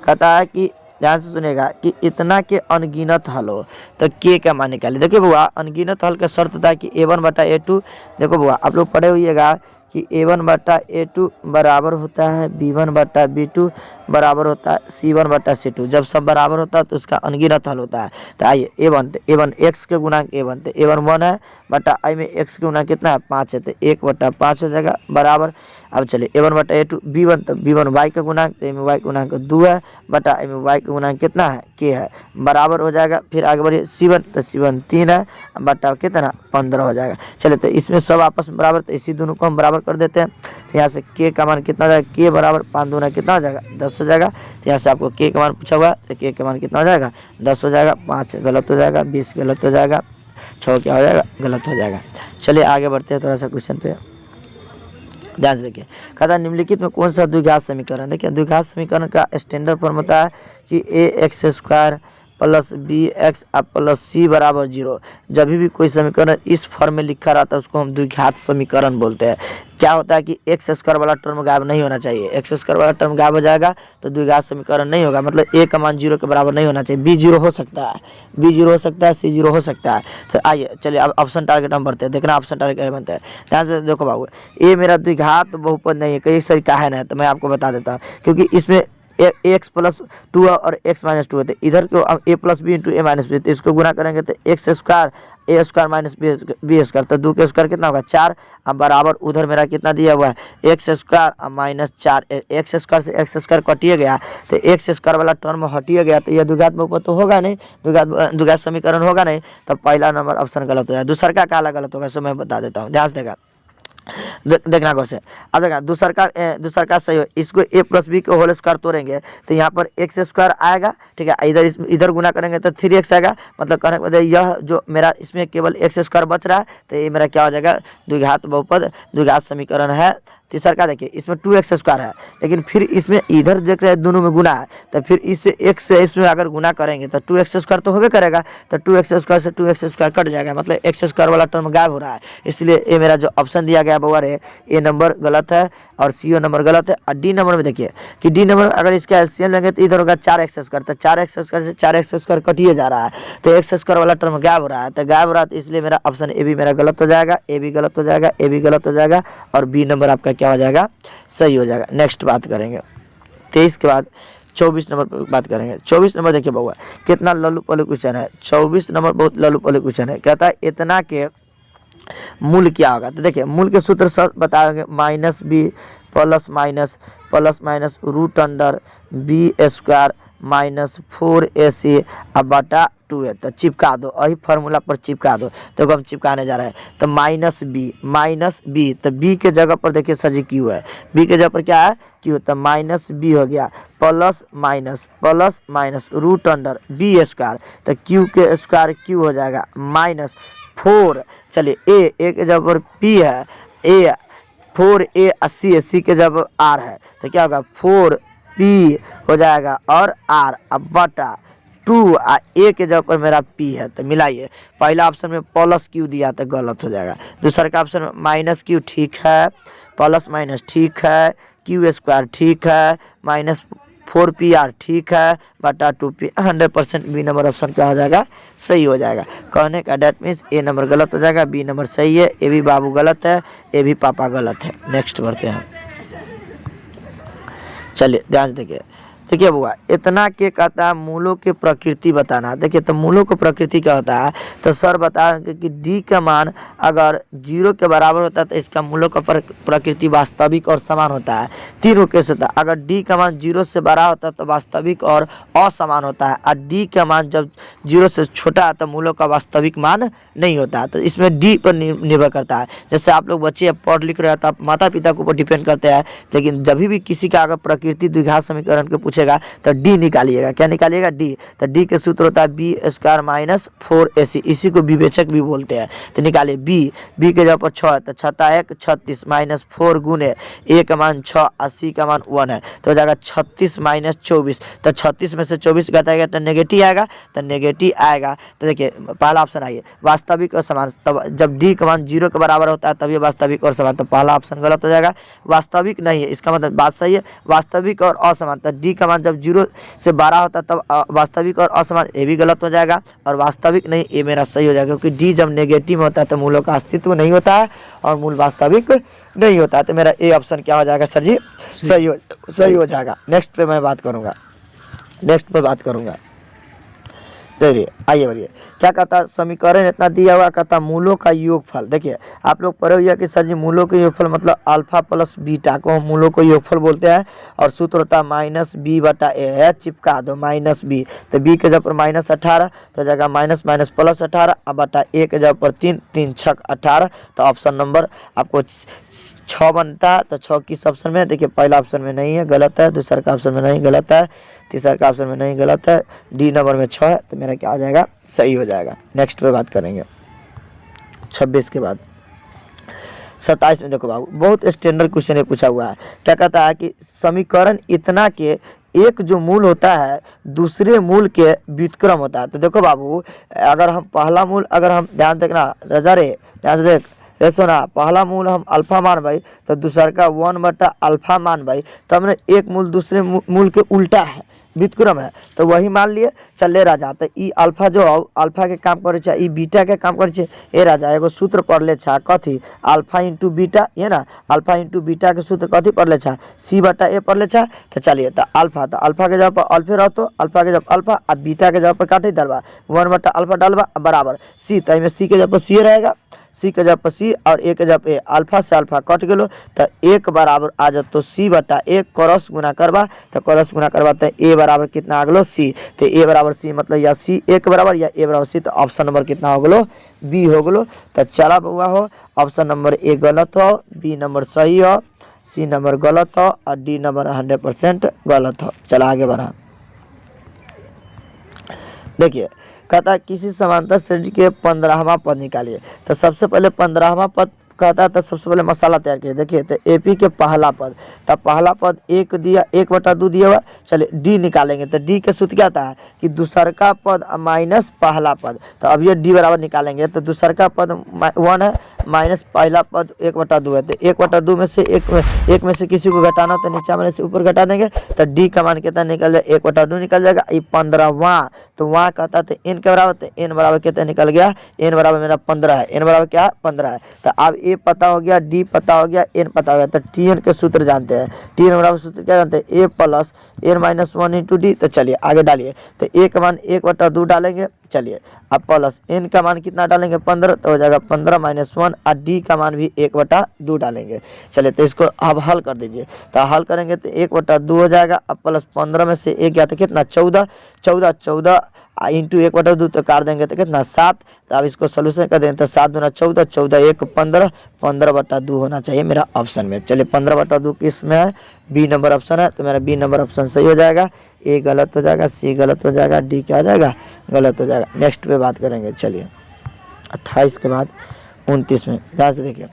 कहता है कि ध्यान से सुनेगा कि इतना के अनगिनत हल हो तो के का मान निकाले। देखिए बुआ, अनगिनत हल का शर्त था कि a1 बटा a2। देखो बुआ, आप लोग पढ़े हुइएगा कि a1 बटा a2 बराबर होता है b1 बटा b2 बराबर होता है c1 बटा c2। जब सब बराबर होता है तो उसका अनगिनत हल होता है। तो आइए a1 x के गुणांक a1, तो a1 1 है बटा आई में x के गुणांक कितना है 5 है, तो 1 बटा 5 हो जाएगा बराबर। अब चलिए a1 बटा a2 b1, तो b1 y का गुणांक, तो में y का गुणांक 2 है बटा आई में y का गुणांक कितना है k है बराबर हो जाएगा। फिर आगे बढ़िए c1, तो c1 3 है बटा कितना 15 हो जाएगा। चलिए, तो इसमें सब आपस में बराबर, तो इसी दोनों को हम बराबर कर देते हैं। तो यहाँ से k का मान कितना हो जाएगा, k बराबर 5 दूना कितना हो जाएगा 10 हो जाएगा। तो यहाँ से आपको k का मान पूछा हुआ है, तो k का मान कितना हो जाएगा 10 हो जाएगा। 5 गलत हो जाएगा, 20 गलत हो जाएगा, 6 क्या हो जाएगा गलत हो जाएगा। चलिए आगे बढ़ते हैं थोड़ा सा क्वेश्चन पे, ध्यान से देखिए। कहता है निम्नलिखित में कौन सा द्विघात समीकरण। देखिए, द्विघात समीकरण का स्टैंडर्ड फॉर्म होता है कि ax² plus bx plus c बराबर 0। जब भी कोई समीकरण इस फॉर्म में लिखा रहता है उसको हम द्विघात समीकरण बोलते हैं। क्या होता है कि x² वाला टर्म गायब नहीं होना चाहिए। x² वाला टर्म गायब हो जाएगा तो द्विघात समीकरण नहीं होगा, मतलब a का मान 0 के बराबर नहीं होना चाहिए। b 0 हो सकता है, b 0 हो सकता है, c 0 हो सकता है। तो आइए चलिए अब ऑप्शन टारगेट हम बढ़ते हैं। देखना ऑप्शन टारगेट बनते हैं, ध्यान से देखो बाबू। ए मेरा द्विघात बहुपद नहीं है, कई सारी कहा है, तो मैं आपको बता देता हूँ। क्योंकि इसमें एक्स प्लस 2 और x माइनस 2 है, तो इधर को हम a plus B into A minus B, तो इसको गुना करेंगे तो x² a² माइनस b², तो 2 के स्क्वायर कितना होगा 4। अब बराबर उधर मेरा कितना दिया हुआ है x² माइनस 4। x² से x² कटिए गया, तो x² वाला टर्म हटिए गया, तो यह द्विघात बहुपद तो होगा नहीं, द्विघात समीकरण होगा नहीं। तो पहला नंबर ऑप्शन गलत हो जाए। दूसरा का काला गलत होगा, सो मैं बता देता हूँ, ध्यान से देगा, देखना गौर से। अब देखना दूसरा का सही हो, इसको a प्लस बी के होल स्क्वायर तोड़ेंगे तो यहाँ पर x² आएगा, ठीक है। इधर गुना करेंगे तो 3x आएगा, मतलब कहने का मतलब यह जो मेरा इसमें केवल x² बच रहा है, तो ये मेरा क्या हो जाएगा द्विघात बहुपद, द्विघात समीकरण है। तीसरा का देखिए, इसमें 2x² है, लेकिन फिर इसमें इधर देख रहे हैं दोनों में गुना है, तो फिर इससे x से इसमें अगर गुना करेंगे तो 2x² तो होबे करेगा, तो 2x² से 2x² कट जाएगा, मतलब x² वाला टर्म गायब हो रहा है। इसलिए ये मेरा जो ऑप्शन दिया गया बउआ रे, ए नंबर गलत है और सी नंबर गलत है। और डी नंबर में देखिए कि डी नंबर अगर इसका एलसीएम लेंगे तो इधर होगा 4x², तो 4x² से 4x² कटिए जा रहा है, तो x² वाला टर्म गायब हो रहा है, तो गायब हो रहा है, तो इसलिए मेरा ऑप्शन ए भी मेरा गलत हो जाएगा, ए भी गलत हो जाएगा, ए भी गलत हो जाएगा, और बी नंबर आपका क्या हो जाएगा सही हो जाएगा। नेक्स्ट बात करेंगे 23 के बाद 24 नंबर पर बात करेंगे। 24 नंबर देखिए बउआ कितना लल्लू पल्लू क्वेश्चन है। 24 नंबर बहुत लल्लू पल्लू क्वेश्चन है। कहता है इतना के मूल क्या होगा। तो देखिए मूल के सूत्र सब बताएंगे, minus B plus minus root under b² minus 4ac अब बटा 2 है। तो चिपका दो, वही फार्मूला पर चिपका दो। देखो हम चिपकाने जा रहे हैं, तो माइनस बी, तो बी के जगह पर देखिए सर जी क्यू है, बी के जगह पर क्या है क्यू, तो माइनस बी हो गया plus minus root under b², तो क्यू के स्क्वायर क्यू हो जाएगा माइनस 4। चलिए ए के जगह पर p है, ए 4a 80 के जब r है, तो क्या होगा 4p हो जाएगा और r अब बटा 2 a के जगह पर मेरा p है, तो मिलाइए। पहला ऑप्शन में प्लस क्यू दिया तो गलत हो जाएगा, दूसरा का ऑप्शन में माइनस क्यू ठीक है, प्लस माइनस ठीक है, q² ठीक है, माइनस 4pr ठीक है, बटा 2p 100% बी नंबर ऑप्शन क्या हो जाएगा सही हो जाएगा। कहने का डेट मीन्स ए नंबर गलत हो जाएगा, बी नंबर सही है, ए भी बाबू गलत है, ए भी पापा गलत है। नेक्स्ट बढ़ते हैं, चलिए ध्यान से देखिए बुआ इतना के कहता है मूलों की प्रकृति बताना। देखिए तो मूलों की प्रकृति क्या होता है, तो सर बताएंगे कि डी का मान अगर 0 के बराबर होता है तो इसका मूलों का प्रकृति वास्तविक और समान होता है। तीनों केस होता है, अगर डी का मान 0 से बड़ा होता है तो वास्तविक और असमान होता है, और डी का मान जब 0 से छोटा है तो मूलों का वास्तविक मान नहीं होता है। तो इसमें डी पर निर्भर करता है। जैसे आप लोग बच्चे पढ़ लिख रहे हैं तो आप माता पिता के ऊपर डिपेंड करते हैं, लेकिन जब भी किसी का अगर प्रकृति द्विघात समीकरण के पूछे पूछेगा तो डी निकालिएगा। क्या निकालिएगा? डी। तो डी के सूत्र होता है बी स्क्वायर माइनस 4ac, इसी को विवेचक भी बोलते हैं। तो निकालिए बी। बी के जगह पर 6 है तो 6 1 36 माइनस 4 गुने ए का मान 6 और सी का मान 1 है तो हो जाएगा 36 माइनस 24। तो 36 में से 24 घटाएगा तो नेगेटिव आएगा। तो नेगेटिव आएगा तो देखिए पहला ऑप्शन आइए वास्तविक और समान। तब जब डी का मान 0 के बराबर होता है तब ये वास्तविक और समान, तो पहला ऑप्शन गलत हो जाएगा। वास्तविक नहीं है, इसका मतलब बात सही है, वास्तविक और असमान। तो डी का मान जब 0 से 12 होता है तब वास्तविक और असमान, ये भी गलत हो जाएगा। और वास्तविक नहीं, ये मेरा सही हो जाएगा क्योंकि डी जब नेगेटिव होता है तो मूलों का अस्तित्व नहीं होता है और मूल वास्तविक नहीं होता है। तो मेरा ए ऑप्शन क्या हो जाएगा सर जी? सही हो जाएगा। नेक्स्ट पे मैं बात करूँगा, नेक्स्ट पे बात करूँगा। देखिए आइए बढ़िए क्या कहता समीकरण इतना दिया हुआ, कहता मूलों का योगफल। देखिए आप लोग पढ़े हुए कि सर जी मूलों के योगफल मतलब अल्फा प्लस बीटा को मूलों को योगफल बोलते हैं और सूत्र होता है माइनस बी बटा ए है, चिपका दो माइनस बी। तो बी के जगह पर माइनस 18 तो जगह माइनस माइनस प्लस 18 अब बटा ए के जगह पर 3 3 6 18। तो ऑप्शन नंबर आपको 6 बनता है। तो 6 किस ऑप्शन में? देखिए पहला ऑप्शन में नहीं है, गलत है। दूसरा का ऑप्शन में नहीं, गलत है। तीसरा का ऑप्शन में नहीं, गलत है। डी नंबर में 6 है तो मेरा क्या हो जाएगा? सही हो जाएगा। नेक्स्ट पे बात करेंगे 26 के बाद 27 में। देखो बाबू बहुत स्टैंडर्ड क्वेश्चन ये पूछा हुआ है। क्या कहता है कि समीकरण इतना के एक जो मूल होता है दूसरे मूल के व्युत्क्रम होता है। तो देखो बाबू अगर हम पहला मूल अगर हम ध्यान देखना रजा रे ध्यान से देख रे सोना, पहला मूल हम अल्फा मान भाई तो दूसरा का 1 बटा अल्फा मान भाई, तो हमने एक मूल दूसरे मूल के उल्टा है व्युत्क्रम है तो वही मान लिए। चले राजा तो ई अल्फा जो अल्फा के काम करे छे ई बीटा के काम करे छे। ए राजा एगो सूत्र पढ़ ले छा कथी अल्फा इंटू बीटा, ये ना अल्फा इंटू बीटा के सूत्र कथी पढ़ ले छा सी बटा ए पढ़ ले छा। तो चलिए तो अल्फा के जगह पर अल्फे रहतो, अल्फा के जगह अल्फा और बीटा के जगह पर काटे डालवा 1 बटा अल्फा डालवा बराबर सी। तो इसमें सी के जगह पर सी रहेगा, सी के जगह पर सी और ए के जगह पे अल्फा से अल्फा कट गलो तो एक बराबर आ जाए तो सी बटा एक क्रॉस गुना करवा। तो क्रॉस गुना करवा तो ए बराबर कितना आ गलो? सी। तो ए बराबर सी मतलब या सी एक बराबर या ए बराबर सी। तो ऑप्शन नंबर कितना हो गलो? बी हो गलो। तो चला हुआ हो ऑप्शन नंबर ए गलत हो, बी नंबर सही हो, सी नंबर गलत हो और डी नंबर 100% गलत हो। चला आगे बढ़ा। देखिए कहता है किसी समांतर श्रेणी के 15वां पद निकालिए। तो सबसे पहले 15वां पद कहता है तो सबसे पहले मसाला तैयार किया। देखिए तो एपी के पहला पद, तो पहला पद 1 दिया 1 बटा 2 दिया हुआ। चलिए डी निकालेंगे तो डी के सूत्र क्या था कि दूसर का पद माइनस पहला पद। तो अब ये डी बराबर निकालेंगे तो दूसर का पद 1 है माइनस पहला पद 1 बटा 2 है। तो 1 बटा 2 में से एक में से किसी को घटाना तो नीचे में से ऊपर घटा देंगे। तो डी का मान कितना निकल जाए 1 बटा 2 निकल जाएगा। ये 15वां तो वहाँ कहता तो एन के बराबर, तो एन बराबर कितना निकल गया? एन बराबर मेरा 15 है। एन बराबर क्या है? 15 है। तो अब ए पता हो गया, डी पता हो गया, एन पता हो गया। तो टी एन के सूत्र जानते हैं। टी एन बराबर सूत्र क्या जानते हैं? A plus N minus 1 into D. तो चलिए आगे डालिए। तो ए का मान 1 बटा 2 डालेंगे। चलिए अब प्लस एन का मान कितना डालेंगे? 15 तो हो जाएगा 15 माइनस 1 और डी का मान भी 1 बटा 2 डालेंगे। चलिए तो इसको अब हल कर दीजिए। तो हल करेंगे तो 1 बटा 2 हो जाएगा। अब प्लस 15 में से 1 गया तो कितना? 14 इंटू 1 बटा 2 तो काट देंगे तो कितना? 7। तो अब इसको सोल्यूशन कर देंगे तो 7 दूना 14, 14 1 15, 15 बटा 2 होना चाहिए मेरा ऑप्शन में। चलिए 15 बटा 2 किस में है? बी नंबर ऑप्शन है। तो मेरा बी नंबर ऑप्शन सही हो जाएगा। ए गलत हो जाएगा, सी गलत हो जाएगा, डी क्या हो जाएगा? गलत हो जाएगा। नेक्स्ट पे बात करेंगे। चलिए 28 के बाद 29 में ध्यान से देखिए।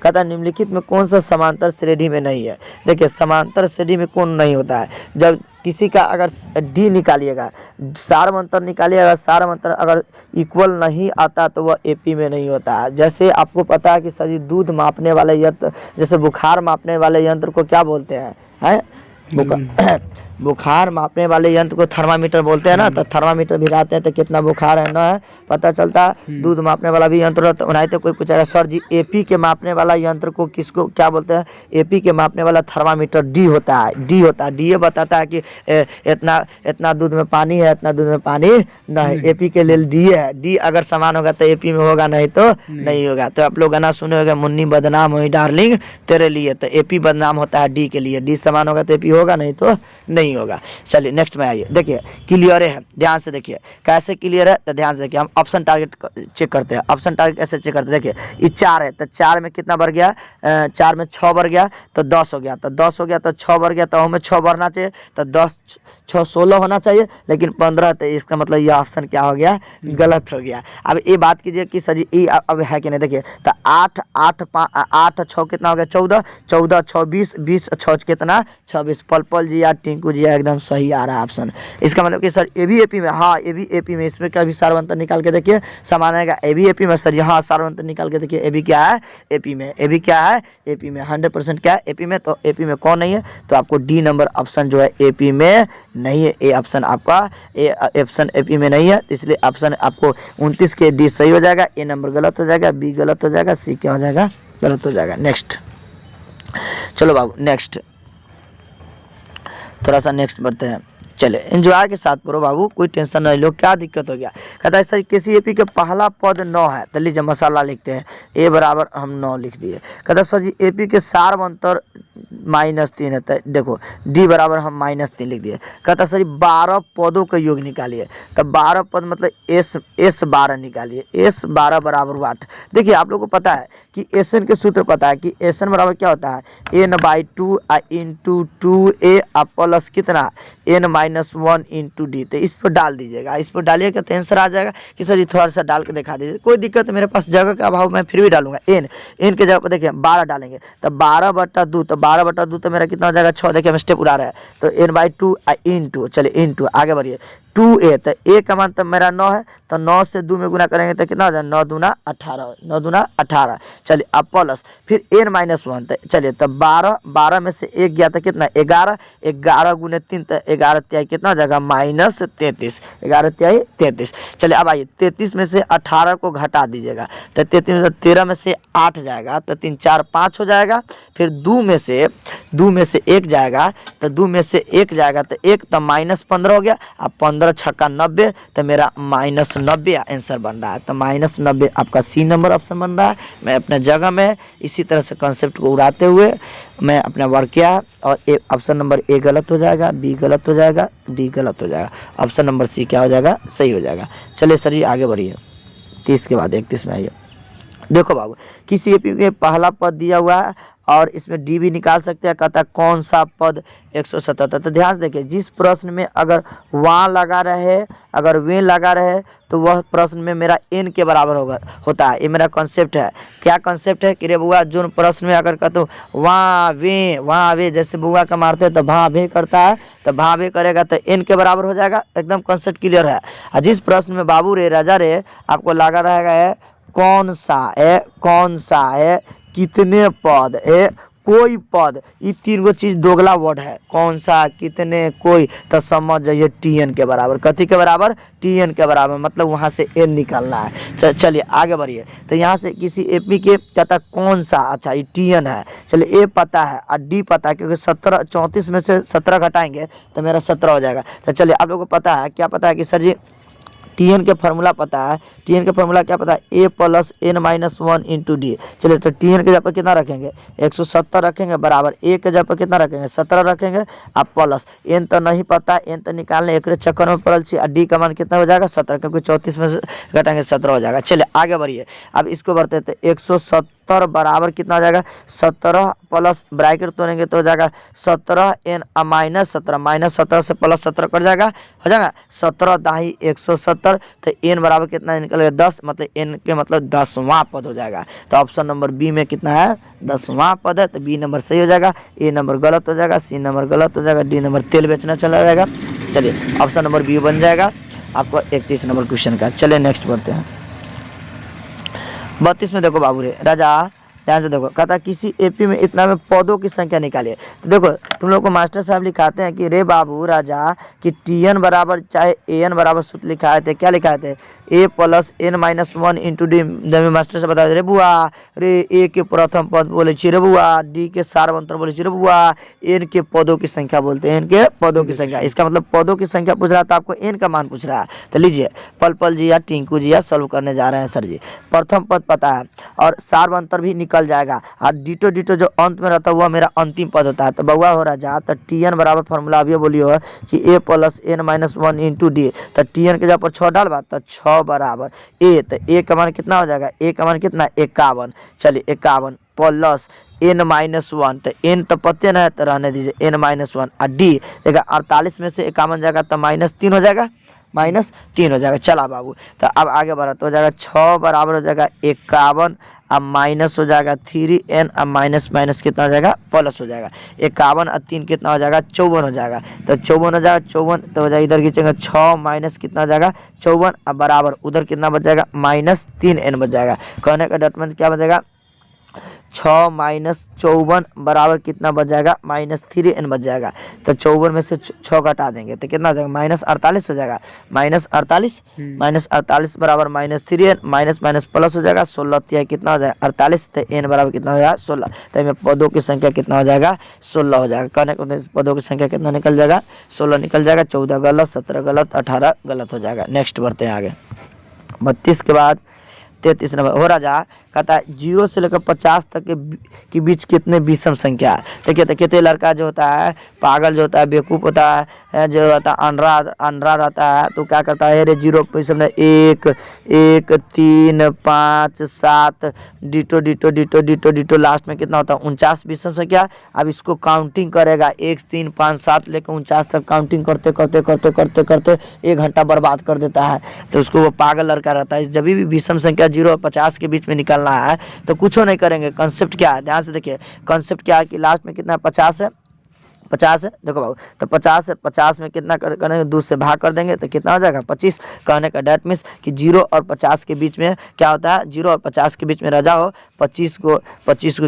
कहता है निम्नलिखित में कौन सा समांतर श्रेणी में नहीं है? देखिए समांतर श्रेणी में कौन नहीं होता है? जब किसी का अगर डी निकालिएगा, सारमंतर निकालिएगा, सारमंतर अगर इक्वल नहीं आता तो वह एपी में नहीं होता है। जैसे आपको पता है कि सभी दूध मापने वाले यंत्र, जैसे बुखार मापने वाले यंत्र को क्या बोलते हैं? बुखार मापने वाले यंत्र को थर्मामीटर बोलते हैं ना। तो थर्मामीटर भिगाते हैं तो कितना बुखार है ना है पता चलता है। दूध मापने वाला भी यंत्र रहता है। नहीं तो कोई पूछेगा सर जी एपी के मापने वाला यंत्र को किसको क्या बोलते हैं? एपी के मापने वाला थर्मामीटर डी होता है। डी होता है, डी ये बताता है कि इतना दूध में पानी है, इतना दूध में पानी नहीं। एपी के लिए डी है। डी अगर समान होगा तो एपी में होगा, नहीं तो नहीं होगा। तो आप लोग गाना सुने होगा मुन्नी बदनाम हुई डार्लिंग तेरे लिए। तो एपी बदनाम होता है डी के लिए। डी समान होगा तो एपी होगा, नहीं तो नहीं नहीं होगा। चलिए नेक्स्ट में आइए, देखिए क्लियर है, ध्यान से देखिए कैसे क्लियर है, तो ध्यान से देखिए हम ऑप्शन टारगेट चेक करते हैं। ऑप्शन टारगेट कैसे चेक करते हैं, देखिए ये 4 है तो 4 में कितना बढ़ गया, 4 में 6 बढ़ गया तो 10 हो गया, तो 10 हो गया तो 6 बढ़ गया, तो हमें 6 बढ़ना चाहिए, तो 10 6 16 होना चाहिए, लेकिन 15, तो इसका मतलब ये ऑप्शन क्या हो गया, गलत हो गया। अब ये बात कीजिए कि सर ये अब है कि नहीं, देखिए तो 8 8 6 कितना हो गया, 14 14 6 20 20 6 कितना 26। पल जी या टिंकू जी एकदम सही आ रहा है ऑप्शन। इसका मतलब कि सर ये भी एपी में, हाँ ये भी एपी में, इसमें क्या भी सार्वंतर निकाल के देखिए समान आएगा, ए भी एपी में सर जी, हाँ सार्वंतर निकाल के देखिए, ए भी क्या है एपी में, ए भी क्या है एपी में, 100% क्या है एपी में। तो एपी में कौन नहीं है, तो आपको डी नंबर ऑप्शन जो है एपी में नहीं है, ए ऑप्शन आपका ऑप्शन एपी में नहीं है, इसलिए ऑप्शन आपको 29 के डी सही हो जाएगा, ए नंबर गलत हो जाएगा, बी गलत हो जाएगा, सी क्या हो जाएगा, गलत हो जाएगा। नेक्स्ट चलो बाबू नेक्स्ट, थोड़ा सा नेक्स्ट बढ़ते हैं। चले एंजॉय के साथ पढ़ो बाबू, कोई टेंशन नहीं लो, क्या दिक्कत हो गया। कहता है सर किसी एपी के पहला पद 9 है, तो लीजिए मसाला लिखते हैं, ए बराबर हम 9 लिख दिए। कहता है सर जी एपी के सार्वंतर -3 है, तो देखो डी बराबर हम -3 लिख दिए। कहता है सर जी 12 पदों का योग निकालिए, तो 12 पद मतलब एस 12 निकालिए, एस 12 बराबर 8। देखिए आप लोग को पता है कि एस एन के सूत्र पता है कि एस एन बराबर क्या होता है, n/2 इंटू 2a प्लस कितना n-1 इंटू डी। तो इस पर डाल दीजिएगा, इस पर डालिएगा तो आंसर आ जाएगा कि सर ये थोड़ा सा डाल के दिखा दीजिए, कोई दिक्कत है, मेरे पास जगह का अभाव, मैं फिर भी डालूंगा। एन के जगह पर देखिए 12 डालेंगे, तो 12/2, तो 12/2 तो मेरा कितना हो जाएगा 6। देखिए हम स्टेप उड़ा रहे हैं, तो n/2 इंटू, चलिए इंटू आगे बढ़िए 2a, तो a का मान तो मेरा 9 है, तो 9 से 2 में गुना करेंगे तो कितना हो जाए 9 दूना 18, 9 दूना 18। चलिए अब प्लस फिर n-1, तो चलिए तो 12 में से 1 गया तो कितना 11, 11 गुने 3 तो 11 तिहाई कितना हो जाएगा -33, 11 तिहाई 33। चलिए अब आइए 33 में से 18 को घटा दीजिएगा, तो 33 में से 13 में से 8 जाएगा, तो 3 4 5 हो जाएगा। फिर 2 में से 1 जाएगा, तो 2 में से 1 जाएगा तो 1 तो -15 हो गया, अब 15 छक्का 90, तो मेरा -90 आंसर बन रहा है। तो -90 आपका सी नंबर ऑप्शन बन रहा है। मैं अपने जगह में इसी तरह से कॉन्सेप्ट को उड़ाते हुए मैं अपना वर्क किया, और ऑप्शन नंबर ए गलत हो जाएगा, बी गलत हो जाएगा, डी गलत हो जाएगा, ऑप्शन नंबर सी क्या हो जाएगा, सही हो जाएगा। चलिए सर जी आगे बढ़िए, 30 के बाद 31 में आइए। देखो बाबू किसी एपी के पहला पद दिया हुआ है और इसमें डी भी निकाल सकते हैं। कहता है कौन सा पद 177। तो ध्यान से देखिए, जिस प्रश्न में अगर वहाँ लगा रहे, अगर वे लगा रहे, तो वह प्रश्न में मेरा एन के बराबर होता है। ये मेरा कॉन्सेप्ट है। क्या कॉन्सेप्ट है कि रे बुआ जो प्रश्न में अगर कहते वहाँ वे, जैसे बुआ का मारते हैं तो भा भे करता है, तो भा भे करेगा तो एन के बराबर हो जाएगा। एकदम कॉन्सेप्ट क्लियर है। और जिस प्रश्न में बाबू रे राजा रे आपको लगा रहेगा है कौन सा है, कितने पद है, कोई पद, ये 3 गो चीज दोगला वर्ड है, कौन सा, कितने, कोई, तो समझ जाइए टीएन के बराबर। कथी के बराबर, टीएन के बराबर, मतलब वहाँ से एन निकालना है। चलिए आगे बढ़िए। तो यहाँ से किसी एपी के कहता कौन सा, अच्छा ये टीएन है, चलिए ए पता है और डी पता है, क्योंकि 34 में से 17 घटाएंगे तो मेरा 17 हो जाएगा। तो चलिए आप लोगों को पता है, क्या पता है कि सर जी टीएन के फार्मूला पता है। टीएन का फार्मूला क्या पता है, ए प्लस n-1 इंटू डी। चलिए तो टीएन के जगह पर कितना रखेंगे 170 रखेंगे, बराबर ए के जगह पर कितना रखेंगे 17 रखेंगे, अब प्लस एन तो नहीं पता, एन तो निकालने एक चक्कर में पड़ल छी। डी का मान कितना हो जाएगा 17, क्योंकि 34 में से घटाएंगे 17 हो जाएगा। चलिए आगे बढ़िए। अब इसको बढ़ते थे 170 बराबर कितना हो जाएगा 17 प्लस ब्रैकेट तोड़ेंगे तो हो जाएगा 17 n -17 से प्लस 17 कर जाएगा, हो जाएगा 17 दाही 170। तो n बराबर कितना निकलेगा 10, मतलब n के मतलब 10वां पद हो जाएगा। तो ऑप्शन नंबर बी में कितना है 10वां पद है, तो बी नंबर सही हो जाएगा, ए नंबर गलत हो जाएगा, सी नंबर गलत हो जाएगा, डी नंबर तेल बेचना चला जाएगा। चलिए ऑप्शन नंबर बी बन जाएगा आपको 31 नंबर क्वेश्चन का। चलिए नेक्स्ट बढ़ते हैं। 32 में देखो बाबू रे राजा, ध्यान से देखो, कहता किसी एपी में इतना में पदों की संख्या निकालिए। तो देखो तुम लोग को मास्टर साहब लिखाते हैं कि रे बाबू राजा कि टीएन बराबर चाहे एन बराबर सूत्र लिखाए थे, क्या लिखाए थे A plus n-1 into D. Master साहब बता रे बुआ रे ए के प्रथम पद बोले रे बुआ, डी के सार्वंतर बोले रे बुआ, एन के पदों की संख्या बोलते हैं, इनके पदों की संख्या। इसका मतलब पदों की संख्या पूछ रहा है, तो आपको एन का मान पूछ रहा है। तो लीजिए पल जी या टिंकू जी या सॉल्व करने जा रहे हैं सर जी। प्रथम पद पता है और सार्वंतर भी निकल जाएगा। और डिटो डिटो जो अंत में रहता है वह मेरा अंतिम पद होता है। तो बउआ हो रहा जा तो Tn बराबर फॉर्मूला अभी बोलियो कि a plus n minus 1 into D. तो Tn के जगह पर 6 डाल बात तो 6 बराबर a। तो a का मान कितना हो जाएगा, a का मान कितना 51। चलिए 51 प्लस n माइनस 1, तो n तो पते ना है तो रहने दीजिए n माइनस 1। और डी देखा 48 में से 51 जाएगा तो -3 हो जाएगा, -3 हो जाएगा। चला बाबू तो अब आगे बढ़ा तो हो जाएगा 6 बराबर हो जाएगा 51, अब माइनस हो जाएगा 3n, अब माइनस माइनस कितना हो जाएगा प्लस हो जाएगा 51 और 3 कितना हो जाएगा 54 हो जाएगा। तो 54 हो जाएगा, 54 तो हो जाएगा इधर खींचेंगे 6 माइनस कितना हो जाएगा 54, अब बराबर उधर कितना बच जाएगा -3n बच जाएगा। कहने का डॉटमेंट क्या बचेगा 6 माइनस 54 बराबर कितना बच जाएगा -3n बच जाएगा। तो 54 में से 6 घटा देंगे तो कितना हो जाएगा -48 हो जाएगा, -48 बराबर -3n, माइनस माइनस प्लस हो जाएगा 16 तिया कितना हो जाएगा 48, तो n बराबर कितना हो जाएगा 16। तो इसमें पदों की संख्या कितना हो जाएगा 16 हो जाएगा। कहने को पदों की संख्या कितना निकल जाएगा 16 निकल जाएगा। 14 गलत, 17 गलत, 18 गलत हो जाएगा। नेक्स्ट बढ़ते हैं आगे। 32 के बाद 33 नंबर हो राजा कहता है 0 से लेकर 50 तक के बीच कितने विषम संख्या है। देखिए तो कहते लड़का जो होता है पागल जो होता है बेवकूफ़ होता है जो होता है अनरा रहता है तो क्या करता है अरे 0 विषम 1 1 3 5 7 ditto ditto ditto ditto ditto last में कितना होता है 49 विषम संख्या। अब इसको काउंटिंग करेगा 1 3 5 7 लेकर 49 तक काउंटिंग करते करते करते करते करते 1 घंटा बर्बाद कर देता है। तो उसको वो पागल लड़का रहता है। जब भी विषम संख्या 0 और 50 के बीच में निकलना है तो कुछ नहीं करेंगे। कॉन्सेप्ट क्या है ध्यान से देखिए, कॉन्सेप्ट क्या है कि लास्ट में कितना 50 है, 50 है देखो बाबू, तो 50 है, 50 में कितना करेंगे 2 से भाग कर देंगे तो कितना हो जाएगा 25। कहने का डेट मीन्स कि 0 और 50 के बीच में क्या होता है 0 और 50 के बीच में रजा हो 25 को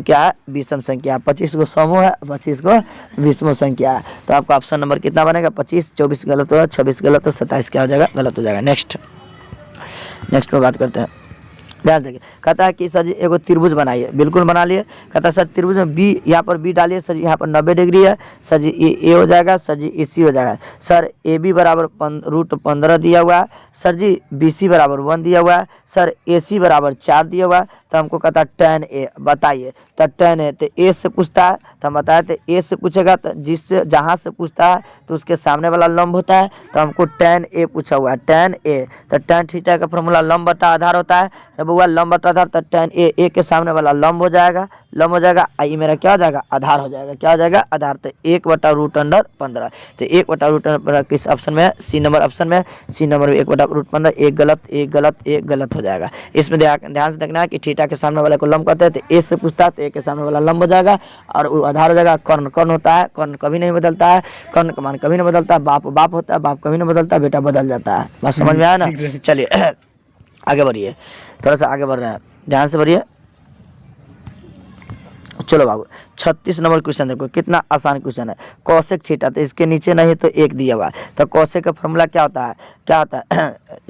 क्या है विषम संख्या, 25 को समूह है 25 को विषम संख्या है। तो आपका ऑप्शन नंबर कितना बनेगा 25, 24 गलत होगा, 26 गलत हो, 27 क्या हो जाएगा गलत हो जाएगा। नेक्स्ट पे बात करते हैं। ध्यान देखिए कहता है कि सर जी एगो त्रिभुज बनाइए, बिल्कुल बना लिए। कहता है सर त्रिभुज में बी यहाँ पर बी डालिए सर जी, यहाँ पर 90 डिग्री है सर जी, ए हो जाएगा सर जी, AC हो जाएगा सर। AB बराबर √15 दिया हुआ है सर जी, BC बराबर 1 दिया हुआ है सर, AC बराबर 4 दिया हुआ है। तो हमको कहता है tan A बताइए, तो tan A तो A से पूछता है तो हम बताए तो A से पूछेगा तो जिससे जहाँ से पूछता है तो उसके सामने वाला लंब होता है। तो हमको tan A पूछा हुआ है, tan A तो tan थीटा का फॉर्मूला लंब बटा आधार होता है। हुआ लंब बटा आधार तो tan A के सामने वाला लंब हो जाएगा, आई मेरा क्या हो जाएगा आधार हो जाएगा, क्या हो जाएगा आधार। तो 1/√15 तो 1/√15 किस ऑप्शन में है सी नंबर ऑप्शन में, सी नंबर में 1/√15 एक गलत हो जाएगा। इसमें ध्यान से देखना है कि थीटा के सामने वाले को लंब कहते हैं तो A से पूछता है तो A के सामने वाला लंब हो जाएगा और वो आधार हो जाएगा। कर्ण होता है, कर्ण कभी नहीं बदलता है, कर्ण का मान कभी नहीं बदलता, बाप होता है, बाप कभी नहीं बदलता, बेटा बदल जाता है। बात समझ में आया ना। चलिए आगे बढ़िए, थोड़ा सा आगे बढ़ रहे हैं, ध्यान से बढ़िए। चलो बाबू 36 नंबर क्वेश्चन देखो कितना आसान क्वेश्चन है। कौशिक थीटा तो इसके नीचे नहीं तो 1 दिया हुआ है। तो कौशिक का फॉर्मूला क्या होता है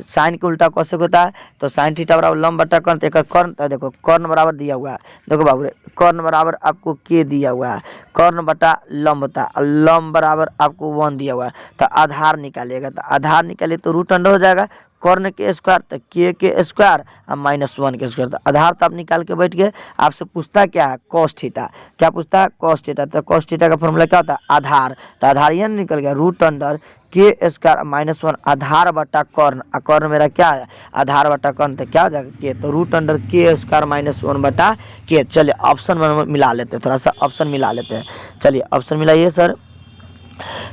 साइन के उल्टा कौशिक होता है। तो साइन थीटा बराबर लंब बटा कर्ण, तो कर्ण तो देखो कर्ण बराबर दिया हुआ है, देखो बाबू कर्ण बराबर आपको के दिया हुआ है, कर्ण बटा लंब होता है, लंब बराबर आपको 1 दिया हुआ है। तो आधार निकालिएगा, तो आधार निकालिए तो √अंडर हो जाएगा, कर्ण के स्क्वायर तो के स्क्वायर और -1 के स्क्वायर। तो आधार तो आप निकाल के बैठ गए। आपसे पूछता क्या है कॉस थीटा, क्या पूछता है कॉस थीटा। तो कॉस थीटा का फॉर्मूला क्या होता है आधार, तो आधार यह निकल गया √अंडर के स्क्वायर -1 आधार बटा कर्ण, कर्ण मेरा क्या है आधार बटा कर्ण, तो क्या हो जाएगा के, तो √अंडर के स्क्वायर -1 बटा के। चलिए ऑप्शन में मिला लेते हैं, थोड़ा सा ऑप्शन मिला लेते हैं। चलिए ऑप्शन मिलाइए सर।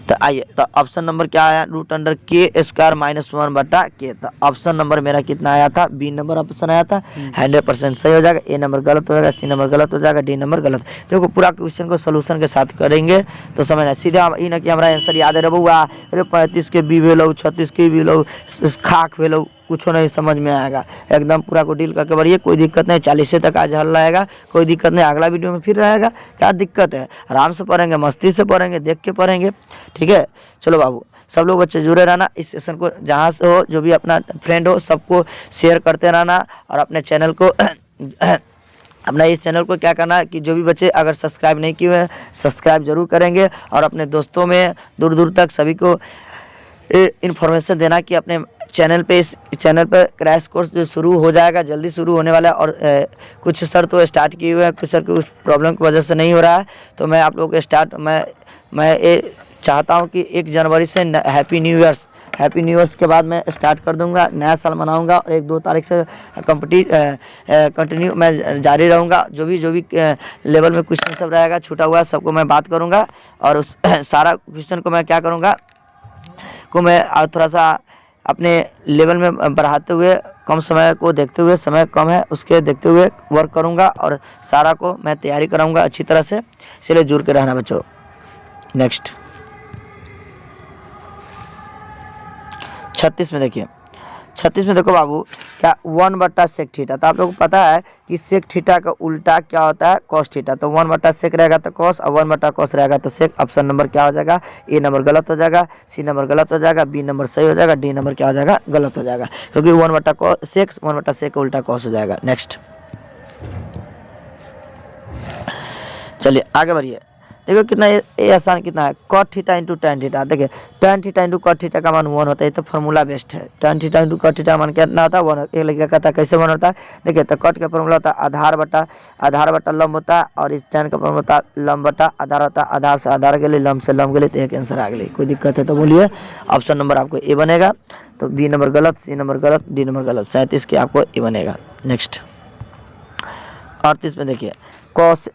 तो आइए तो ऑप्शन नंबर क्या आया √अंडर के स्क्वायर -1 बटा के। तो ऑप्शन नंबर मेरा कितना आया था बी नंबर ऑप्शन आया था, 100% सही हो जाएगा। ए नंबर गलत हो जाएगा, सी नंबर गलत हो जाएगा, डी नंबर गलत। देखो पूरा क्वेश्चन को सोल्यूशन के साथ करेंगे तो समझना सीधे ई ना कि हमारा आंसर याद है रहुआ अरे 35 के बी भेलो 36 के बी लो खाक भेलो कुछ नहीं समझ में आएगा। एकदम पूरा को डील करके बढ़िए, कोई दिक्कत नहीं। 40 तक आज हल रहेगा, कोई दिक्कत नहीं। अगला वीडियो में फिर रहेगा, क्या दिक्कत है, आराम से पढ़ेंगे, मस्ती से पढ़ेंगे, देख के पढ़ेंगे, ठीक है। चलो बाबू सब लोग बच्चे जुड़े रहना इस सेशन को, जहाँ से हो जो भी अपना फ्रेंड हो सबको शेयर करते रहना और अपने चैनल को अपना इस चैनल को क्या करना है कि जो भी बच्चे अगर सब्सक्राइब नहीं किए हैं सब्सक्राइब जरूर करेंगे और अपने दोस्तों में दूर दूर तक सभी को इन्फॉर्मेशन देना कि अपने इस चैनल पर क्रैश कोर्स जो शुरू हो जाएगा, जल्दी शुरू होने वाला है। और कुछ सर तो स्टार्ट किए हुए हैं, कुछ सर कुछ प्रॉब्लम की वजह से नहीं हो रहा है। तो मैं आप लोगों को मैं ये चाहता हूँ कि 1 जनवरी से हैप्पी न्यू ईयर्स के बाद मैं स्टार्ट कर दूंगा, नया साल मनाऊंगा। और 1-2 तारीख से कंटिन्यू मैं जारी रहूँगा। जो भी लेवल में क्वेश्चन सब रहेगा छूटा हुआ सबको मैं बात करूँगा। और उस सारा क्वेश्चन को मैं क्या करूँगा मैं थोड़ा सा अपने लेवल में बढ़ाते हुए, कम समय को देखते हुए, समय कम है उसके देखते हुए वर्क करूँगा। और सारा को मैं तैयारी कराऊँगा अच्छी तरह से, इसलिए जुड़ के रहना बच्चों। नेक्स्ट 36 में देखिए, 36 में देखो बाबू, क्या 1/sec थीटा। तो आप लोगों को पता है कि सेक थीटा का उल्टा क्या होता है, कॉस थीटा। तो 1/sec रहेगा तो कॉस, और 1/cos रहेगा तो सेक। ऑप्शन नंबर क्या हो जाएगा, ए नंबर गलत हो जाएगा, सी नंबर गलत हो जाएगा, बी नंबर सही हो जाएगा, डी नंबर क्या हो जाएगा, गलत हो जाएगा। क्योंकि 1/sec का उल्टा कॉस हो जाएगा। नेक्स्ट चलिए आगे बढ़िए। देखो कितना ये आसान कितना है, cot theta into tan theta. देखिए tan theta into cot theta का मान 1 होता है, ये तो फॉर्मूला बेस्ट है। tan theta into cot theta का मान कितना होता है, 1। एक लड़का कहता है कैसे 1 होता है, देखिए तो cot का फॉर्मूला होता है आधार बटा लंब होता है, और इस tan का फॉर्मूला होता है लंब बटा आधार होता है। आधार से आधार के लिए, लंब से लंब के लिए, तो एक आंसर आ गई। कोई दिक्कत है तो बोलिए। ऑप्शन नंबर आपको ए बनेगा, तो बी नंबर गलत, सी नंबर गलत, डी नंबर गलत। 37 के आपको ए बनेगा। नेक्स्ट 38 में देखिए, cos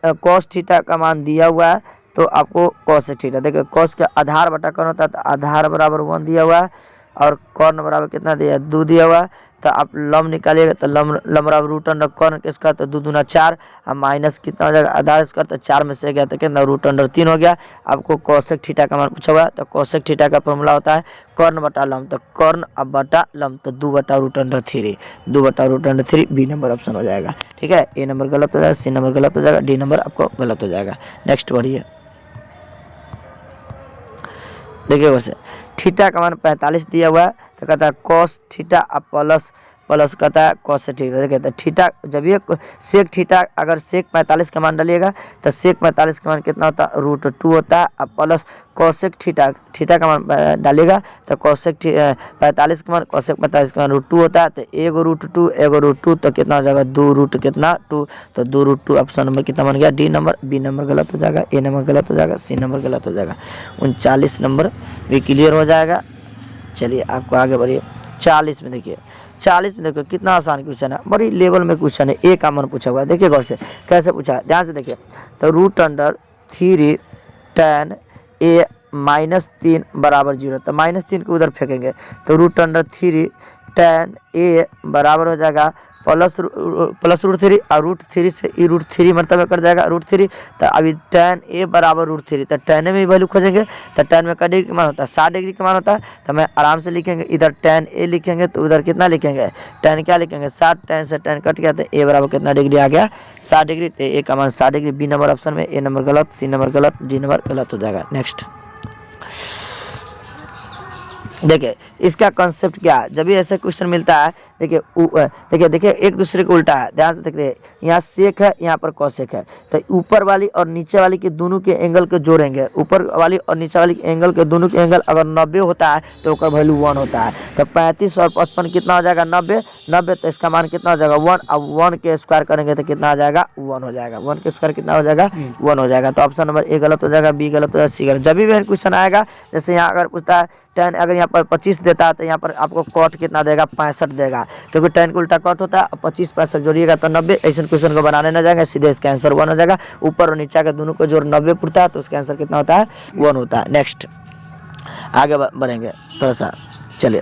थीटा का मान दिया हुआ है, तो आपको cos थीटा, देखिए cos का आधार बटा कौन होता है, तो आधार बराबर 1 दिया हुआ है, और कॉर्न बराबर कितना दिया है, 2 दिया हुआ है। तो आप लंब निकालिएगा, तो लंब बराबर रूट अंडर कॉर्न किसका, तो 2 दूना 4, और माइनस कितना हो जाएगा, आधार इसका, तो 4 में से गया तो कितना, रूट अंडर 3 हो गया। आपको cosec थीटा का मान पूछा हुआ है, तो cosec थीटा का फॉर्मूला होता है कॉर्न बटा लंब, तो कॉर्न अब बटा लंब, तो 2/√3 बी नंबर ऑप्शन हो जाएगा। ठीक है, ए नंबर गलत हो जाएगा, सी नंबर गलत हो जाएगा, डी नंबर आपको गलत हो जाएगा। नेक्स्ट बढ़िए। देखिए वैसे थीटा का मान 45 दिया हुआ है, तो कहता है cos थीटा प्लस कहता है cos थीटा। देखिए तो थीटा जब ये सेक थीटा, अगर सेक 45 का मान डालिएगा तो सेक 45 का मान कितना होता है, √2 होता है। अब प्लस cosec थीटा का मान डालिएगा तो cosec 45 का मान, cosec 45 का मान √2 होता है। तो एगो √2 तो कितना हो जाएगा, 2 कितना 2, तो 2√2 ऑप्शन नंबर कितना बन गया, डी नंबर। बी नंबर गलत हो जाएगा, ए नंबर गलत हो जाएगा, सी नंबर गलत हो जाएगा। 39 नंबर भी क्लियर हो जाएगा। चलिए आपको आगे बढ़िए। 40 में देखिए, 40 में देखो कितना आसान क्वेश्चन है, बड़ी लेवल में क्वेश्चन है। ए का मान पूछा हुआ है, देखिए गौर से कैसे पूछा है, ध्यान से देखिए। तो √3 tan a -3 बराबर 0, तो -3 को उधर फेंकेंगे, तो √3 tan a बराबर हो जाएगा प्लस √3, और √3 से ई √3 मरतबा कर जाएगा √3। तो अभी tan a बराबर √3, तो tan a में वैल्यू खोजेंगे, तो tan में का डिग्री का मान होता है, 60 डिग्री का मान होता है। तो मैं आराम से लिखेंगे, इधर tan a लिखेंगे तो उधर कितना लिखेंगे, tan क्या लिखेंगे 60, tan से tan कट गया, तो a बराबर कितना डिग्री आ गया, 60 डिग्री। तो a का मान 60 डिग्री, बी नंबर ऑप्शन में। ए नंबर गलत, सी नंबर गलत, डी नंबर गलत हो जाएगा। नेक्स्ट देखिए इसका कॉन्सेप्ट क्या है, जब भी ऐसा क्वेश्चन मिलता है, देखिए एक दूसरे को उल्टा है, ध्यान से देखिए। यहाँ सेक है, यहाँ पर कॉसेक है, तो ऊपर वाली और नीचे वाली के दोनों के एंगल को जोड़ेंगे। ऊपर वाली और नीचे वाली के एंगल के दोनों के एंगल अगर 90 होता है तो उसका वैल्यू 1 होता है। तो 35 और 55 कितना हो जाएगा, 90, तो इसका मान कितना हो जाएगा 1। अब 1 के स्क्वायर करेंगे तो कितना आ जाएगा, 1 हो जाएगा। 1 के स्क्वायर कितना हो जाएगा, 1 हो जाएगा। तो ऑप्शन नंबर ए गलत हो जाएगा, बी गलत हो जाएगा, सी गलत। जब भी क्वेश्चन आएगा, जैसे यहाँ अगर पूछता है tan, अगर यहाँ पर 25 देता है तो यहाँ पर आपको cot कितना देगा, 65 देगा, क्योंकि tan को उल्टा cot होता है। 25 65 जोड़िएगा तो 90। ऐसे क्वेश्चन को बनाने न जाएंगे, सीधे इसका आंसर 1 हो जाएगा। ऊपर और नीचे के दोनों को जोड़ 90 पुरता है, तो उसका आंसर कितना होता है, 1 होता है। नेक्स्ट आगे बढ़ेंगे थोड़ा सा। चलिए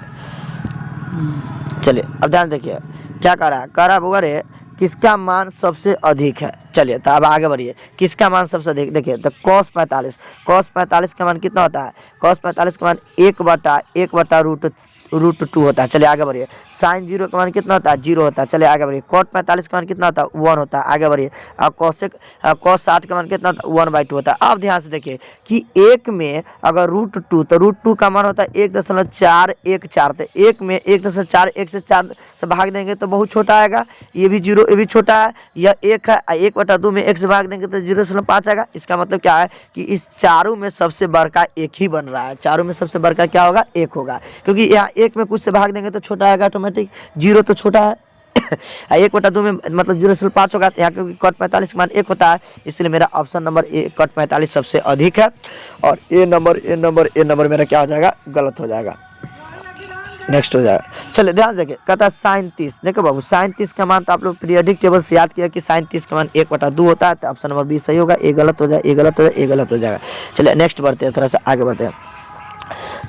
अब ध्यान देखिए क्या कह रहा है, किसका मान सबसे अधिक है। चलिए तो अब आगे बढ़िए, किसका मान सबसे अधिक, देखिए तो cos 45 का मान कितना होता है, cos 45 का मान 1/√2 होता है। चलिए आगे बढ़िए। sin 0 का मान कितना होता है, 0 होता है। चलिए आगे बढ़िए। cot 45 का मान कितना होता है, 1 होता है। आगे बढ़िए। और cos 60 का मान कितना होता है, 1/2 होता है। अब ध्यान से देखिए कि एक में अगर √2, तो √2 का मान होता है 1.414, तो एक में 1.4 1 से 4 से भाग देंगे तो बहुत छोटा आएगा, ये भी 0, ये भी छोटा है, यह 1 है। 1/2 में 1 से भाग देंगे तो 0.5 आएगा। इसका मतलब क्या है कि इस चारों में सबसे बड़का एक ही बन रहा है, चारों में सबसे बड़का क्या होगा, 1 होगा, क्योंकि यहाँ एक में कुछ से भाग देंगे तो छोटा आएगा ऑटोमेटिक, 0 तो छोटा है 1/2 में मतलब 0.5 होगा, यहाँ क्योंकि कॉट 45 का मान 1 होता है, इसलिए मेरा ऑप्शन नंबर ए कॉट 45 सबसे अधिक है। और ए नंबर मेरा क्या हो जाएगा, गलत हो जाएगा, नेक्स्ट हो जाएगा। चलिए ध्यान देंगे, कहता है साइन 30। देखो बाबू साइन 30 का मान तो आप लोग पीरियडिक टेबल से याद किया कि साइन 30 का मान 1/2 होता है, तो ऑप्शन नंबर बी सही होगा। ए गलत हो जाए, ए गलत हो जाए, ए गलत हो जाएगा। चलिए नेक्स्ट बढ़ते हैं, थोड़ा सा आगे बढ़ते हैं।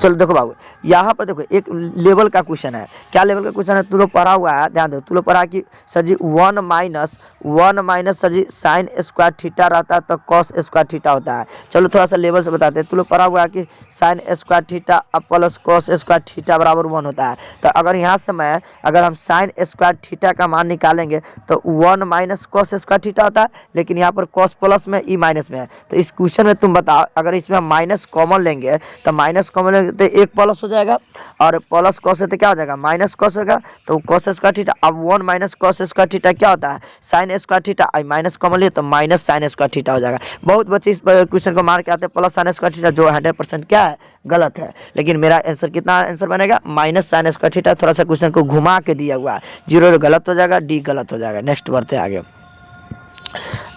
चलो देखो बाबू यहाँ पर देखो एक लेवल का क्वेश्चन है। क्या लेवल का क्वेश्चन है, तू लोग पढ़ा हुआ है, ध्यान दो। तू लोग पढ़ा कि सर जी 1 माइनस सर जी साइन स्क्वायर थीटा रहता है तो कॉस स्क्वायर थीटा होता है। चलो थोड़ा सा लेवल से बताते हैं। तू लोग पढ़ा हुआ है कि sine square theta plus cos square theta बराबर 1 होता है। तो अगर यहाँ से अगर हम साइन स्क्वायर थीटा का मान निकालेंगे तो 1 माइनस कॉस स्क्वायर थीटा होता है, लेकिन यहाँ पर कॉस प्लस में ई माइनस में है। तो इस क्वेश्चन में तुम बताओ, अगर इसमें माइनस कॉमन लेंगे तो माइनस कॉमन लेंगे तो 1 प्लस हो जाएगा, और प्लस कॉस है तो क्या हो जाएगा, माइनस कॉस होगा, तो कॉस स्क्वायर थीटा। अब 1 माइनस कॉस स्क्वायर थीटा क्या होता है, sine square theta. Minus common लिए तो माइनस साइन स्क्वायर थीटा हो जाएगा। बहुत बच्चे इस क्वेश्चन को मार के आते हैं प्लस साइन स्क्वायर थीटा, जो 100% क्या है, गलत है। लेकिन मेरा आंसर कितना आंसर बनेगा, माइनस साइन स्क्वायर थीटा। थोड़ा सा क्वेश्चन को घुमा के दिया हुआ है, 0 गलत हो जाएगा, डी गलत हो जाएगा। नेक्स्ट बढ़ते आगे,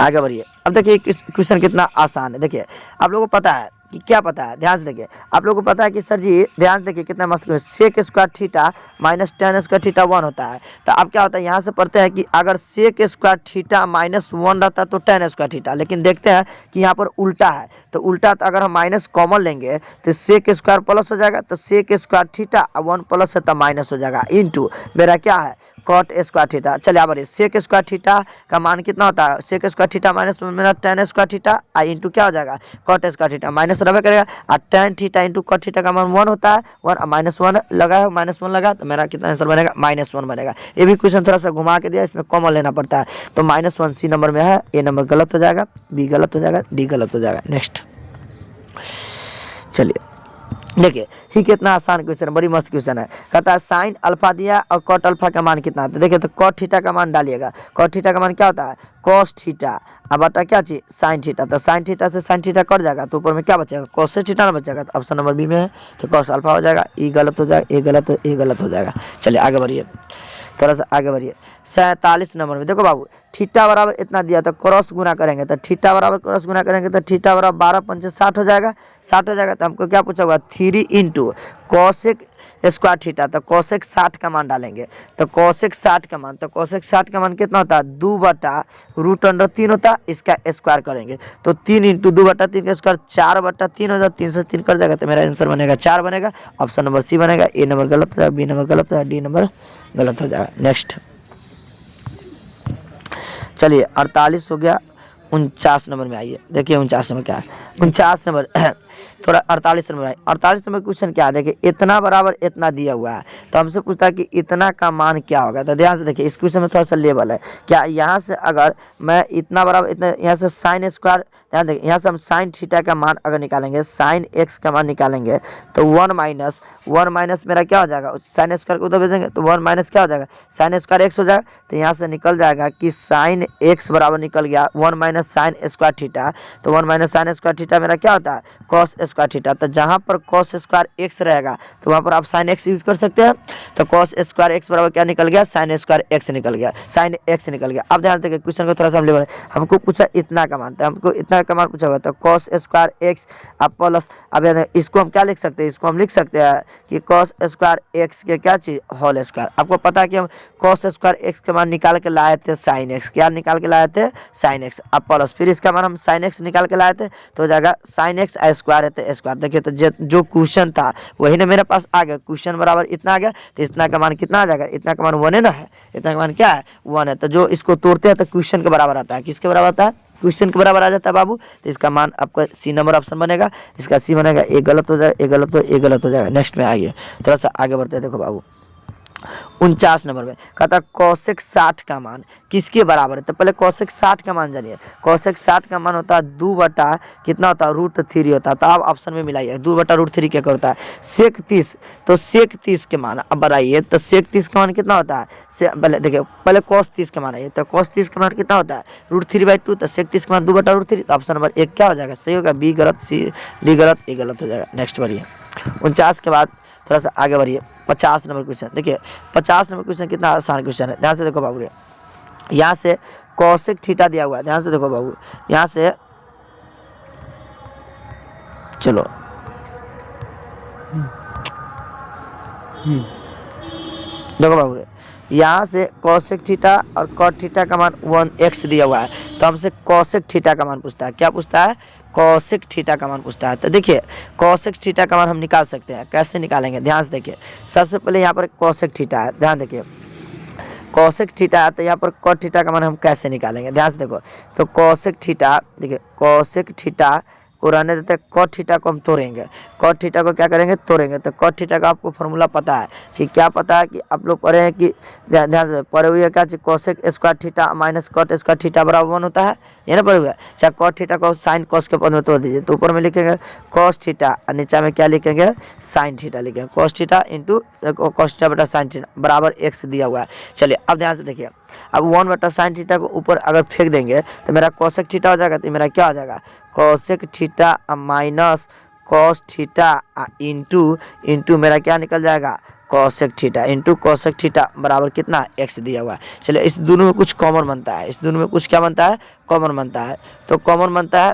आगे बढ़िए। अब देखिए क्वेश्चन कितना आसान है। देखिए आप लोगों को पता है कि क्या पता है, ध्यान से देखिए। आप लोगों को पता है कि सर जी ध्यान देखिए कितना मस्त, sec square theta minus tan square theta 1 होता है। तो अब क्या होता है, यहाँ से पढ़ते हैं कि अगर सेक स्क्वायर थीटा माइनस 1 रहता है तो टेन स्क्वायर थीटा, लेकिन देखते हैं कि यहाँ पर उल्टा है। तो उल्टा, तो अगर हम माइनस कॉमन लेंगे तो सेक स्क्वायर प्लस हो जाएगा, तो सेक स्क्वायर थीटा 1 प्लस है तो माइनस हो जाएगा, इंटू मेरा क्या है, कॉट स्क्वायर थीटा। चलिए अब सेक स्क्वायर थीटा का मान कितना होता है, सेक स्क्वायर थीटा माइनस मेरा टेन स्क्वायर थीटा इंटू क्या हो जाएगा, कॉट स्क्वायर थीटा। माइनस रहे करेगा, और tan theta into cot theta का मान 1 होता है, 1 माइनस 1 लगा है, -1 लगा, तो मेरा कितना आंसर बनेगा, -1 बनेगा। ये भी क्वेश्चन थोड़ा सा घुमा के दिया, इसमें कॉमन लेना पड़ता है। तो -1 सी नंबर में है, ए नंबर गलत हो जाएगा, बी गलत हो जाएगा, डी गलत हो जाएगा। नेक्स्ट चलिए देखिए, ही कितना आसान क्वेश्चन है, बड़ी मस्त क्वेश्चन है। कहता है साइन अल्फा दिया और कॉट अल्फा का मान कितना है। तो देखिए, तो कॉट थीटा का मान डालिएगा। कॉट थीटा का मान क्या होता है, कॉस थीटा, अब बटा क्या चीज, साइन थीटा। तो साइन थीटा से साइन थीटा कट जाएगा, तो ऊपर में क्या बचेगा, कॉस थीटा ना बचेगा। तो ऑप्शन नंबर बी में है, तो कॉस अल्फा हो जाएगा, ई गलत हो जाएगा, ए गलत हो जाएगा। चलिए आगे बढ़िए, थोड़ा सा आगे बढ़िए। 47 नंबर में देखो बाबू, थीटा बराबर इतना दिया तो क्रॉस गुना करेंगे, तो थीटा बराबर क्रॉस गुना करेंगे तो थीटा बराबर 12 पंचे 60 हो जाएगा, 60 हो जाएगा। तो हमको क्या पूछा हुआ, 3 इंटू कॉसेक स्क्वायर थीटा। तो कॉसेक 60 का मान डालेंगे, तो कॉसेक 60 का मान, तो कॉसेक 60 का मान कितना होता है, 2/√3 होता है, इसका स्क्वायर करेंगे तो 3 इंटू 2/3 का स्क्वायर 4/3 हो जाएगा, 3 से 3 कर जाएगा, तो मेरा आंसर बनेगा 4 बनेगा। ऑप्शन नंबर सी बनेगा। ए नंबर गलत हो जाएगा, बी नंबर गलत हो जाएगा, डी नंबर गलत हो जाएगा। नेक्स्ट चलिए 48 हो गया, 49 नंबर में आइए। देखिए 49 नंबर क्या है, 49 नंबर थोड़ा 48 नंबर आइए। 48 नंबर क्वेश्चन क्या है, देखिए इतना बराबर इतना दिया हुआ है, तो हमसे पूछता है कि इतना का मान क्या होगा। तो ध्यान से देखिए, इस क्वेश्चन में थोड़ा सा लेवल है। क्या यहाँ से अगर मैं इतना बराबर इतना, यहाँ से साइन स्क्वायर, ध्यान देखिए यहाँ से हम साइन थीटा का मान अगर निकालेंगे, साइन एक्स का मान निकालेंगे, तो 1 माइनस मेरा क्या हो जाएगा, साइन स्क्वायर को उधर भेजेंगे तो 1 माइनस क्या हो जाएगा, साइन स्क्वायर एक्स हो जाएगा। तो यहाँ से निकल जाएगा कि साइन एक्स बराबर निकल गया 1 माइनस साइन स्क्वायर थीटा। तो 1 माइनस साइन स्क्वायर थीटा मेरा क्या होता है, कॉस स्क्वायर थीटा। तो जहाँ पर कॉस स्क्वायर एक्स रहेगा तो वहाँ पर आप साइन एक्स यूज कर सकते हैं। तो कॉस स्क्वायर एक्स बराबर क्या निकल गया, साइन स्क्वायर एक्स निकल गया, साइन एक्स निकल गया। अब ध्यान देखिए क्वेश्चन को थोड़ा सा हम लेवल, हमको पूछा इतना का मान, तो हमको इतना का मान पूछा हुआ, तो कॉस स्क्वायर एक्स अब प्लस, अब इसको हम क्या लिख सकते हैं, इसको हम लिख सकते हैं कि कॉस स्क्वायर एक्स के क्या चीज, होल स्क्वायर। आपको पता है कि हम कॉस स्क्वायर एक्स का मान निकाल के लाए थे साइन एक्स, क्या निकाल के लाए थे, साइन एक्स, अब प्लस फिर इसका मान हम साइन एक्स निकाल के लाए थे, तो हो जाएगा साइन एक्स स्क्वायर है तो स्क्वायर। देखिए तो जो क्वेश्चन था वही ना मेरे पास आ गया, क्वेश्चन बराबर इतना आ गया, तो इतना का मान कितना आ जाएगा, इतना का मान 1 है ना, है इतना का मान क्या है, 1 है। तो जो इसको तोड़ते हैं तो क्वेश्चन के बराबर आता है, किसके बराबर आता है, क्वेश्चन के बराबर आ जाता है बाबू। तो इसका मान आपका सी नंबर ऑप्शन बनेगा, इसका सी बनेगा, ए गलत हो जाएगा, ए गलत हो जाएगा। नेक्स्ट में आइए, थोड़ा सा आगे बढ़ते हैं। देखो बाबू 49 नंबर में कहता कोसेक 60 का मान किसके बराबर है। तो पहले कोसेक 60 का मान जानिए। कोसेक 60 का मान होता है 2 बटा कितना होता है, √3 होता है। तो आप ऑप्शन में मिलाइए 2 बटा √3 क्या होता है, सेक 30। तो सेक 30 के मान अब बढ़ाइए, तो सेक 30 का मान कितना होता है, पहले देखिए पहले कोस 30 का मान आइए। तो कोस 30 का मान कितना होता है, √3/2। तो सेक 30 का मान 2 बटा √3। तो ऑप्शन नंबर 1 क्या हो जाएगा, सही होगा, बी गलत, सी डी गलत, ए गलत हो जाएगा। नेक्स्ट बढ़िए 49 के बाद थोड़ा सा आगे बढ़िए। 50 नंबर क्वेश्चन देखिए, 50 नंबर क्वेश्चन कितना आसान क्वेश्चन है, ध्यान से देखो बाबू। यहाँ से कौशिक थीटा दिया हुआ है, ध्यान से देखो बाबू। यहाँ से चलो देखो बाबू, यहाँ से कौशिक थीटा और कॉट थीटा का मान 1x दिया हुआ है, तो हमसे कौशिक थीटा का मान पूछता है। क्या पूछता है? कौशिक थीटा का मान पूछता है। तो देखिए कौशिक थीटा का मान हम निकाल सकते हैं। कैसे निकालेंगे? ध्यान से देखिए। सबसे पहले यहाँ पर कौशिक थीटा है, ध्यान देखिए कौशिक थीटा है, तो यहाँ पर कॉट थीटा का मान हम कैसे निकालेंगे? ध्यान से देखो। तो कौशिक थीटा, देखिए कौशिक थीटा को रहने देते हैं, कॉट थीटा को हम तोड़ेंगे। कॉट थीटा को क्या करेंगे? तोड़ेंगे। तो कॉट थीटा का आपको फॉर्मूला पता है कि क्या पता है कि आप लोग पढ़े हैं कि ध्यान से पढ़े हुए हैं क्या? Cosec square theta minus cot square theta बराबर 1 होता है, ये ना पढ़े हुए? चाहे कॉट थीटा को साइन कॉस के पद में तोड़ दीजिए, तो ऊपर में लिखेंगे कॉस थीटा और नीचे में क्या लिखेंगे? साइन थीटा लिखेंगे। Cos theta into cos theta बटा साइन थीटा बराबर x दिया हुआ है। चलिए अब ध्यान से देखिए, अब 1 बटा साइन थीटा को ऊपर अगर फेंक देंगे तो मेरा कौशिक थीटा हो जाएगा। तो मेरा क्या हो जाएगा? Kaushik theta minus cos theta into मेरा क्या निकल जाएगा? Kaushik theta into Kaushik theta बराबर कितना? x दिया हुआ है। चलिए इस दोनों में कुछ कॉमन बनता है, इस दोनों में कुछ क्या बनता है? कॉमन बनता है। तो कॉमन बनता है,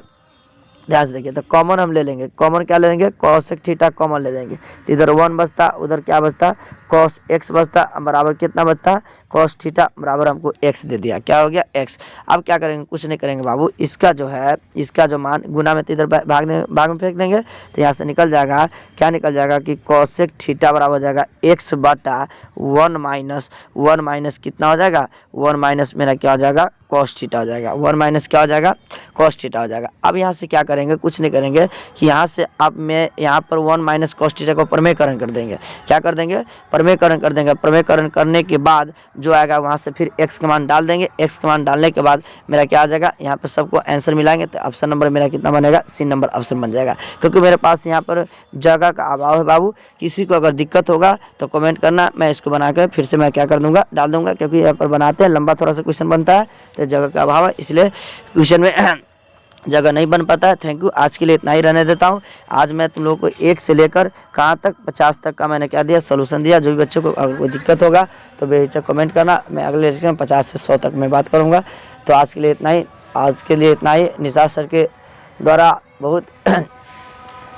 ध्यान से देखिए। तो कॉमन हम ले लेंगे, कॉमन क्या ले लेंगे? कौशिक थीटा कॉमन ले लेंगे। तो इधर 1 बचता, उधर क्या बचता? कॉस x बचता, बराबर कितना बचता? कॉस थीटा बराबर हमको x दे दिया। क्या हो गया? x। अब क्या करेंगे? कुछ नहीं करेंगे बाबू, इसका जो है, इसका जो मान गुना में तो इधर भाग में फेंक देंगे, तो यहाँ से निकल जाएगा, क्या निकल जाएगा कि कौशिक थीटा बराबर हो जाएगा x बटा 1 माइनस कितना हो जाएगा? 1 माइनस मेरा क्या हो जाएगा? कॉस थीटा हो जाएगा। 1 माइनस क्या हो जाएगा? कॉस थीटा हो जाएगा। अब यहाँ से क्या करेंगे? कुछ नहीं करेंगे कि यहाँ से अब मैं यहाँ पर 1 माइनस कॉस थीटा को प्रमेयकरण कर देंगे। क्या कर देंगे? प्रमेयकरण कर देंगे। प्रमेयकरण करने के बाद जो आएगा वहाँ से फिर x का मान डाल देंगे। x का मान डालने के बाद मेरा क्या आ जाएगा? यहाँ पर सबको आंसर मिलाएंगे तो ऑप्शन नंबर मेरा कितना बनेगा? C नंबर ऑप्शन बन जाएगा। क्योंकि मेरे पास यहाँ पर जगह का अभाव है बाबू। किसी को अगर दिक्कत होगा तो कमेंट करना, मैं इसको बना कर फिर से मैं क्या कर दूंगा? डाल दूंगा। क्योंकि यहाँ पर बनाते हैं लंबा थोड़ा सा क्वेश्चन बनता है, तो जगह का अभाव है, इसलिए क्वेश्चन में जगह नहीं बन पाता है। थैंक यू, आज के लिए इतना ही रहने देता हूँ। आज मैं तुम लोगों को 1 से लेकर कहाँ तक 50 तक का मैंने क्या दिया? सोल्यूशन दिया। जो भी बच्चों को अगर कोई दिक्कत होगा तो बेहिचक कमेंट करना, मैं अगले लेक्चर में 50 से 100 तक मैं बात करूँगा। तो आज के लिए इतना ही। निसार सर के द्वारा बहुत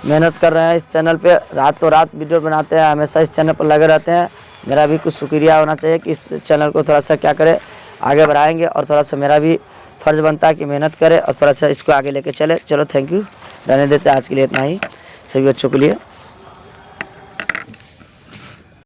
मेहनत कर रहे हैं इस चैनल पे, रातों रात वीडियो बनाते हैं, हमेशा इस चैनल पर लगे रहते हैं। मेरा भी कुछ शुक्रिया होना चाहिए कि इस चैनल को थोड़ा सा क्या करे, आगे बढ़ाएंगे, और थोड़ा सा मेरा भी फर्ज बनता है कि मेहनत करे और थोड़ा सा इसको आगे लेके चले। चलो थैंक यू, रहने देते हैं। आज के लिए इतना ही, सभी बच्चों के लिए।